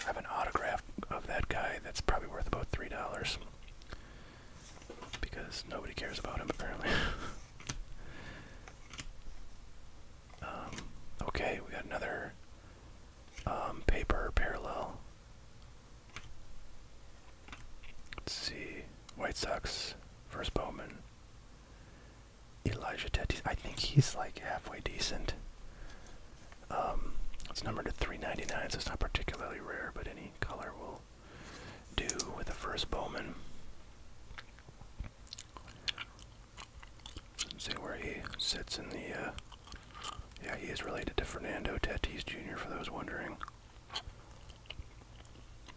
I have an autograph of that guy that's probably worth about $3. Because nobody cares about him, apparently. Okay, we got another paper parallel. Let's see. White Sox, first Bowman. Elijah Tatis. I think he's halfway decent. It's numbered to 399, so it's not particularly rare, but any color will do with the first Bowman. Let's see where he sits in the, yeah, he is related to Fernando Tatis Jr., for those wondering.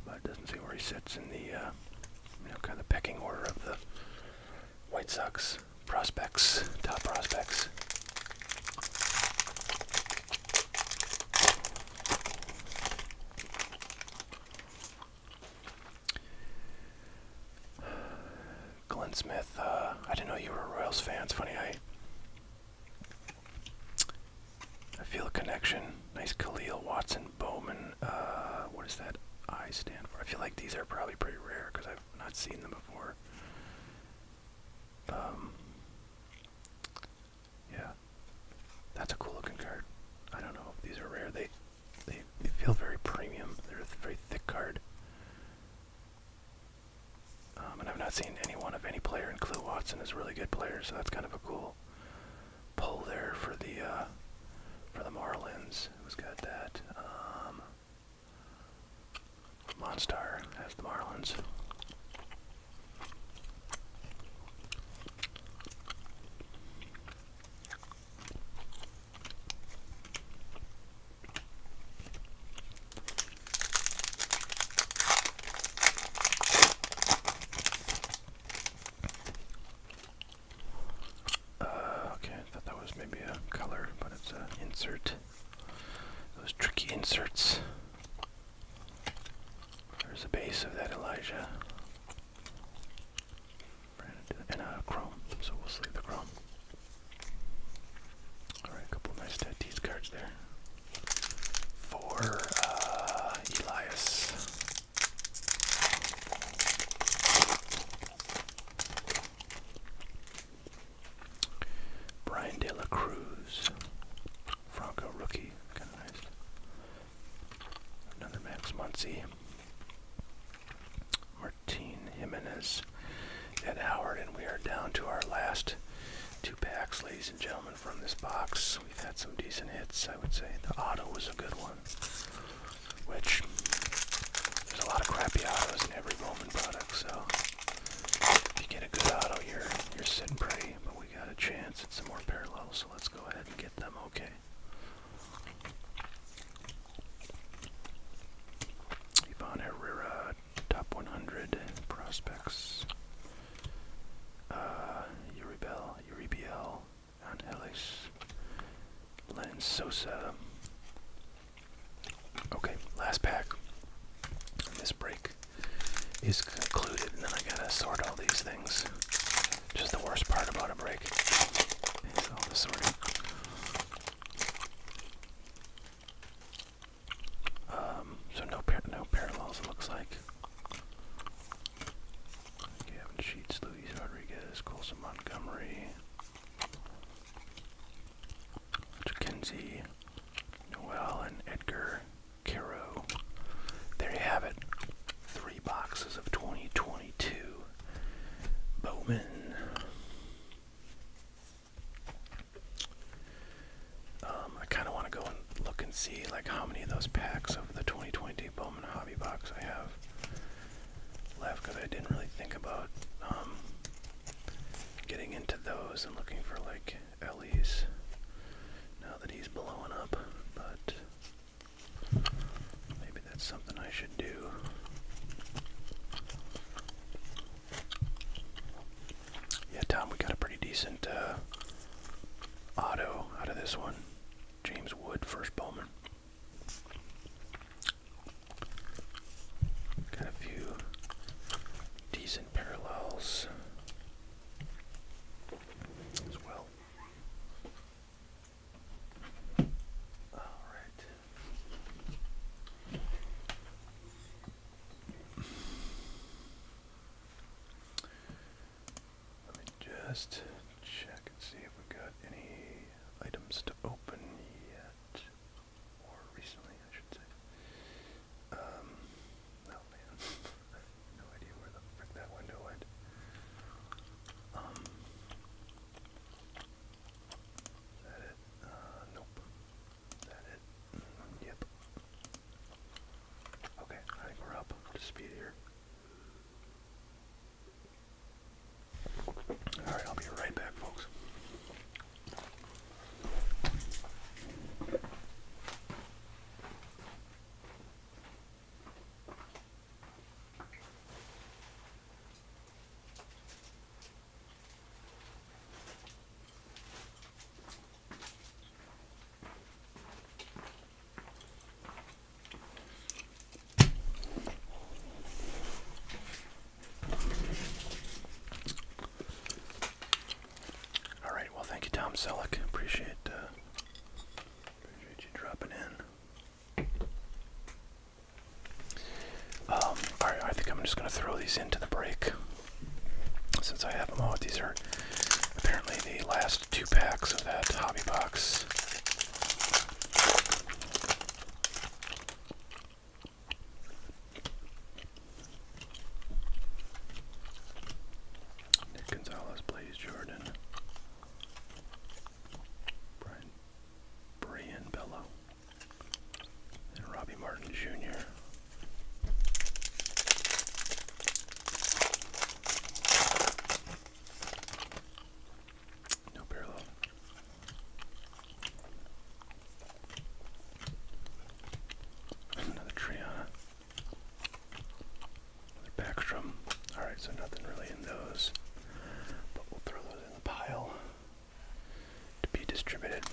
But it doesn't say where he sits in the, kind of the pecking order of the White Sox prospects, top prospects. Glenn Smith, I didn't know you were a Royals fan. It's funny, I feel a connection. Nice Khalil, Watson, Bowman. What does that I stand for? I feel like these are probably pretty rare because I've not seen them before. Yeah, that's a cool looking card. I don't know if these are rare. They feel very premium. They're a very thick card. And I've not seen anyone of any player, and Khalil Watson is a really good player, so that's kind of a cool pull there for the Marlins. Who's got that? Monstar has the Marlins. Okay, I thought that was maybe a color, but it's an insert. Those tricky inserts. There's a base of that Elijah. And a chrome, so we'll sleeve the chrome. Alright, a couple nice Tatis cards there. For Elias. Brian De La Cruz. Franco rookie, kind of nice. Another Max Muncy. Martin Jimenez, Ed Howard, and we are down to our last 2 packs, ladies and gentlemen, from this box. We've had some decent hits, I would say. The auto was a good one, which there's a lot of crappy autos in every Bowman product, so if you get a good auto, you're sitting pretty, but we got a chance at some more parallels, so let's go ahead and get them. Okay. Ivan Herrera, top 100 prospects. Uribiel, Angeles, Len Sosa. Okay, last pack. This break is concluded, and then I gotta sort all these things. Just the worst part about a break is all the sorting. So no parallels, it looks like. Gavin Sheets, Luis Rodriguez, Colson Montgomery, Kenzie, I should do. Yeah, Tom, we got a pretty decent auto out of this one. James Wood, first Bowman. Got a few decent parallels as well. All right. Let me just check and see if we got any items to open yet, or recently, I should say. Oh man, no idea where the frick that window went. Is that it? Nope. Is that it? Yep. Okay, I think we're up to speed here. Alright, I'll be right back, folks. Alright, well thank you, Tom Selleck. Appreciate you dropping in. Alright, I think I'm just gonna throw these into the break. Since I have them out, these are apparently the last 2 packs of that hobby box. Nick Gonzalez, Blaze Jordan, Brian Bello, and Robbie Martin Jr. No parallel. Another Triana. Another Backstrom. Alright, so nothing really in those. But we'll throw those in the pile to be distributed.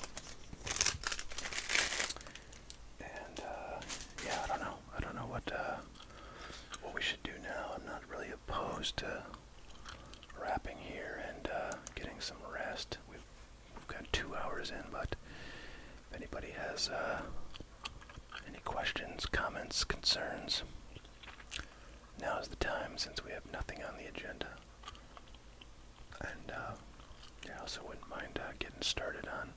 And yeah, I don't know. I don't know what we should do now. I'm not really opposed to wrapping here and getting some rest. We've got 2 hours in, but if anybody has any questions, comments, concerns, now's the time since we have nothing on the agenda. And yeah, I also wouldn't mind getting started on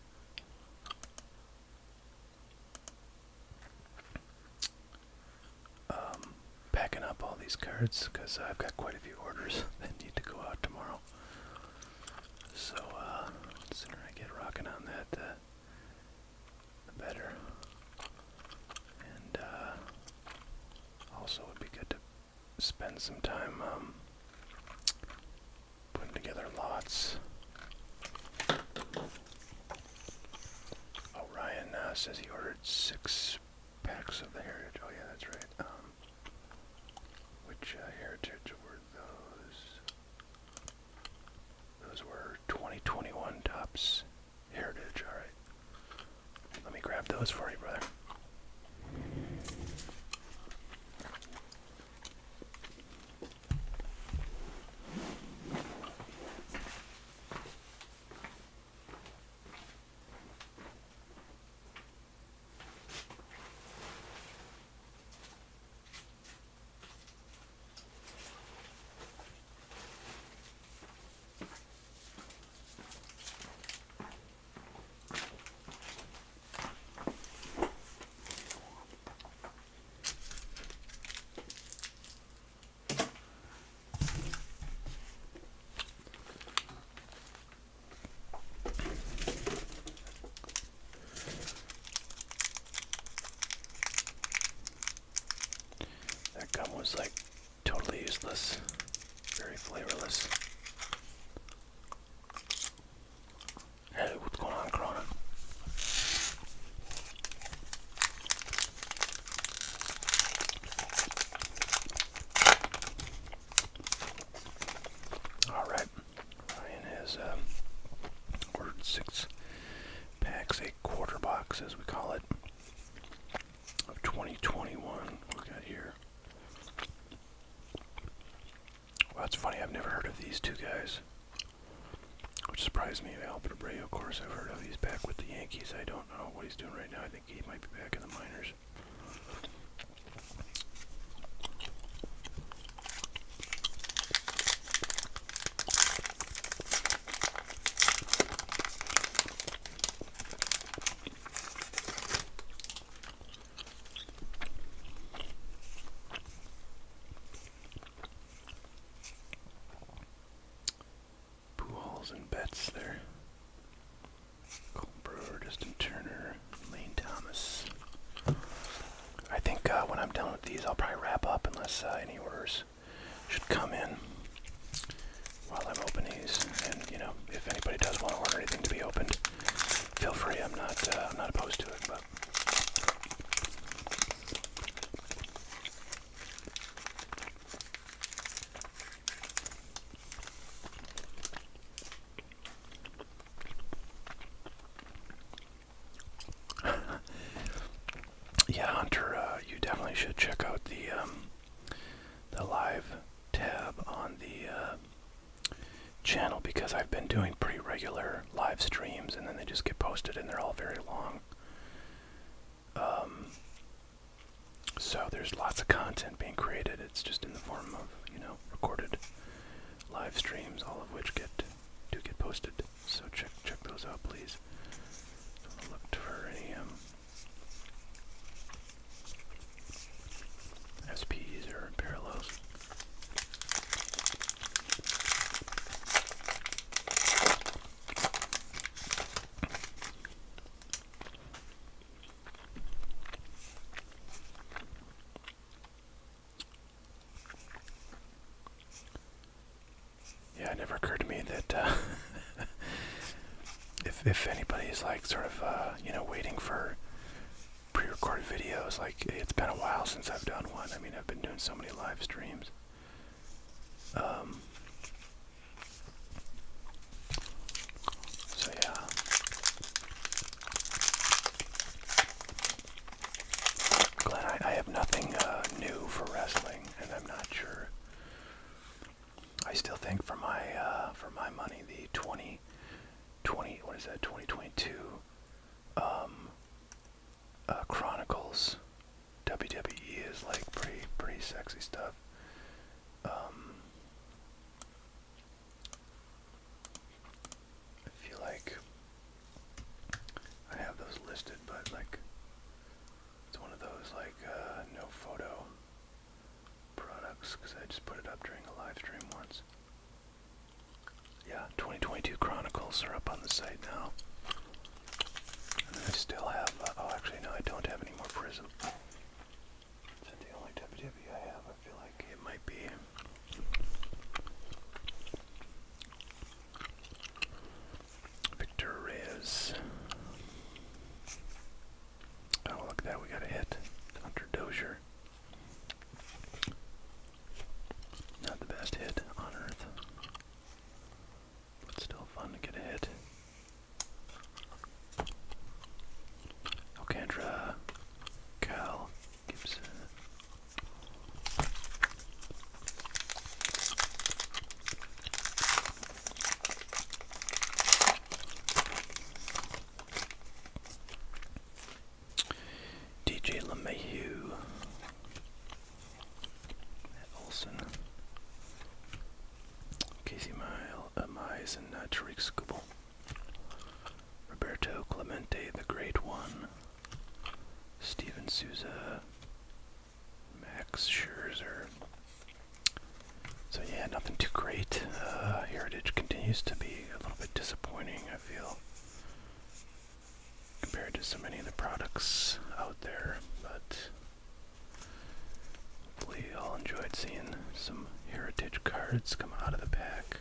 packing up all these cards, because I've got quite a few orders that need to go out tomorrow. So the sooner I get rocking on that, the better. And also would be good to spend some time putting together lots. Oh, Ryan says he ordered 6 packs of the Heritage. Oh yeah, that's right. Which Heritage were those? Those were 2021 Topps Heritage. Alright. Let me grab those for you, brother. That gum was like totally useless, very flavorless. Hey, what's going on, Corona? It's funny, I've never heard of these two guys, which surprised me. Albert Abreu, of course, I've heard of. He's back with the Yankees. I don't know what he's doing right now. I think he might be back in the minors. And Betts there. Cole Brewer, Justin Turner, Lane Thomas. I think when I'm done with these, I'll probably wrap up unless any orders should come in while I'm opening these. And you know, if anybody does want to order anything to be opened, feel free. I'm not opposed to it, but. Yeah, Hunter, you definitely should check out the live tab on the channel, because I've been doing pretty regular live streams, and then they just get posted, and they're all very long. So there's lots of content being created. It's just in the form of, you know, recorded live streams, all of which do get posted. So check those out, please. Don't look for any SPs or parallels. Yeah, it never occurred to me that if anybody's like sort of you know, waiting for pre-recorded videos, like it's been a while since I've done one. I mean, I've been doing so many live streams. So yeah. Glenn, I have nothing new for wrestling, and I'm not sure. I still think for my money, the 2020, what is that, 2022 Chronicles WWE is like pretty sexy stuff. I feel like I have those listed, but like it's one of those like no photo products, because I just put it up during a live stream once. Yeah, 2022 Chronicles are up on the site now. And then I still have, oh actually no, I don't have any more Prism. Is that the only WWE I have? I feel like it might be. Victor Reyes. Oh, look at that, we got a hit. Hunter Dozier. Not the best hit on earth, but still fun to get a hit. Alcantara, Cal, Gibson. DJ LeMahieu. Olsen. Casey Mize and Tariq Skubal. Roberto Clemente, the Great One. Steven Souza. Max Scherzer. So yeah, nothing too great. Heritage continues to be a little bit disappointing, I feel, compared to so many of the products out there, but hopefully you all enjoyed seeing some Heritage cards come out of the pack.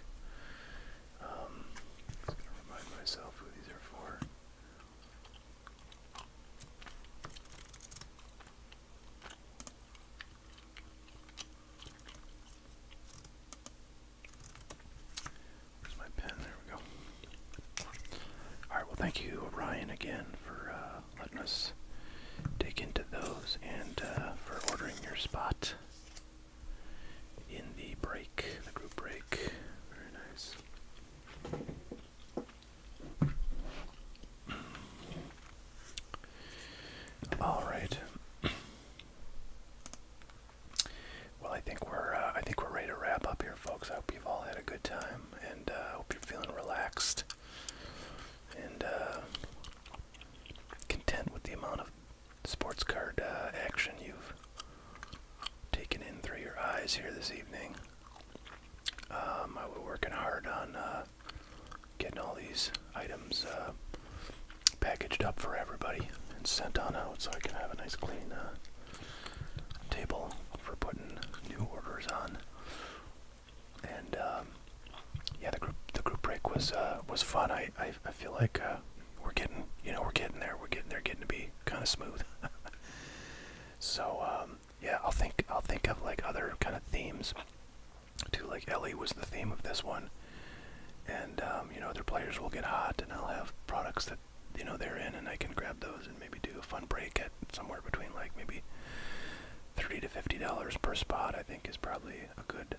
Just gonna remind myself who these are for. Where's my pen? There we go. Alright, well thank you Ryan again for letting us dig into those, and for ordering your spot in the break, the group break. I think we're ready to wrap up here, folks. I hope you've all had a good time, and I hope you're feeling relaxed and content with the amount of sports card action you've taken in through your eyes here this evening. I was working hard on getting all these items packaged up for everybody and sent on out so I can have a nice clean table for putting new orders on. And yeah, the group break was fun. I feel like we're getting there. We're getting to be kind of smooth. So yeah, I'll think of like other kind of themes too. Like Ellie was the theme of this one, and other players will get hot, and I'll have products that they're in, and I can grab those and maybe do a fun break at somewhere between like maybe $30 to $50 per spot. I think is probably a good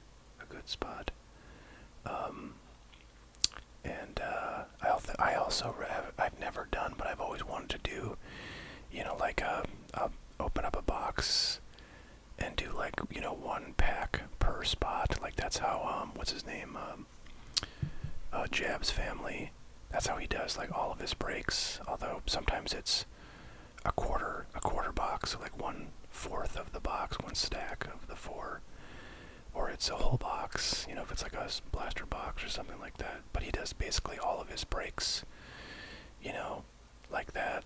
spot. And I also I've never done, but I've always wanted to do, like open up a box and do like one pack per spot. Like that's how what's his name, Jab's family. That's how he does like all of his breaks. Although sometimes it's a quarter box, so like 1/4 of the box, one stack of the 4, or it's a whole box. If it's like a blaster box or something like that. But he does basically all of his breaks, like that,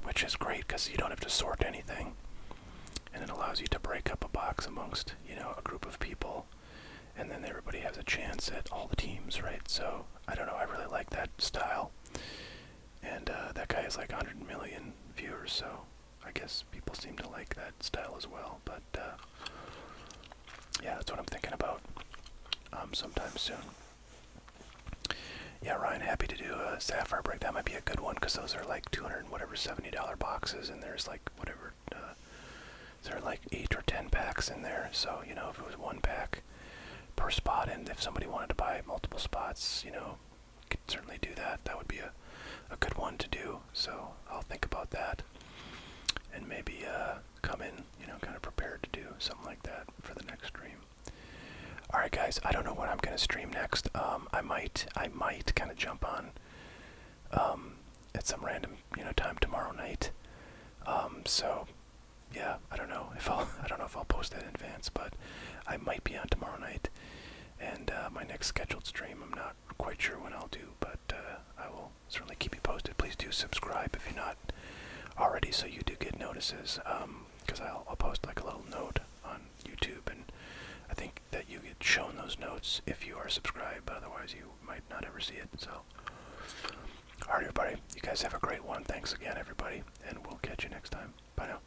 which is great because you don't have to sort anything, and it allows you to break up a box amongst a group of people, and then everybody has a chance at all the teams, right? So I don't know, I really like that style, and that guy has like 100 million viewers, so I guess people seem to like that style as well. But yeah, that's what I'm thinking about sometime soon. Yeah, Ryan, happy to do a Sapphire break. That might be a good one because those are like $270 boxes, and there's like whatever, there are like 8 or 10 packs in there. So if it was one pack per spot, and if somebody wanted to buy multiple spots, could certainly do that. That would be a good one to do. So I'll think about that, and maybe come in, kind of prepared to do something like that for the next stream. Alright guys, I don't know what I'm going to stream next. I might kind of jump on at some random, time tomorrow night. So yeah, I don't know if I'll post that in advance, but I might be on tomorrow night. And my next scheduled stream, I'm not quite sure when I'll do, but I will certainly keep you posted. Please do subscribe if you're not already, so you do get notices, because I'll post like a little note on YouTube, and I think that you get shown those notes if you are subscribed, but otherwise you might not ever see it. So, alright everybody, you guys have a great one. Thanks again everybody, and we'll catch you next time. Bye now.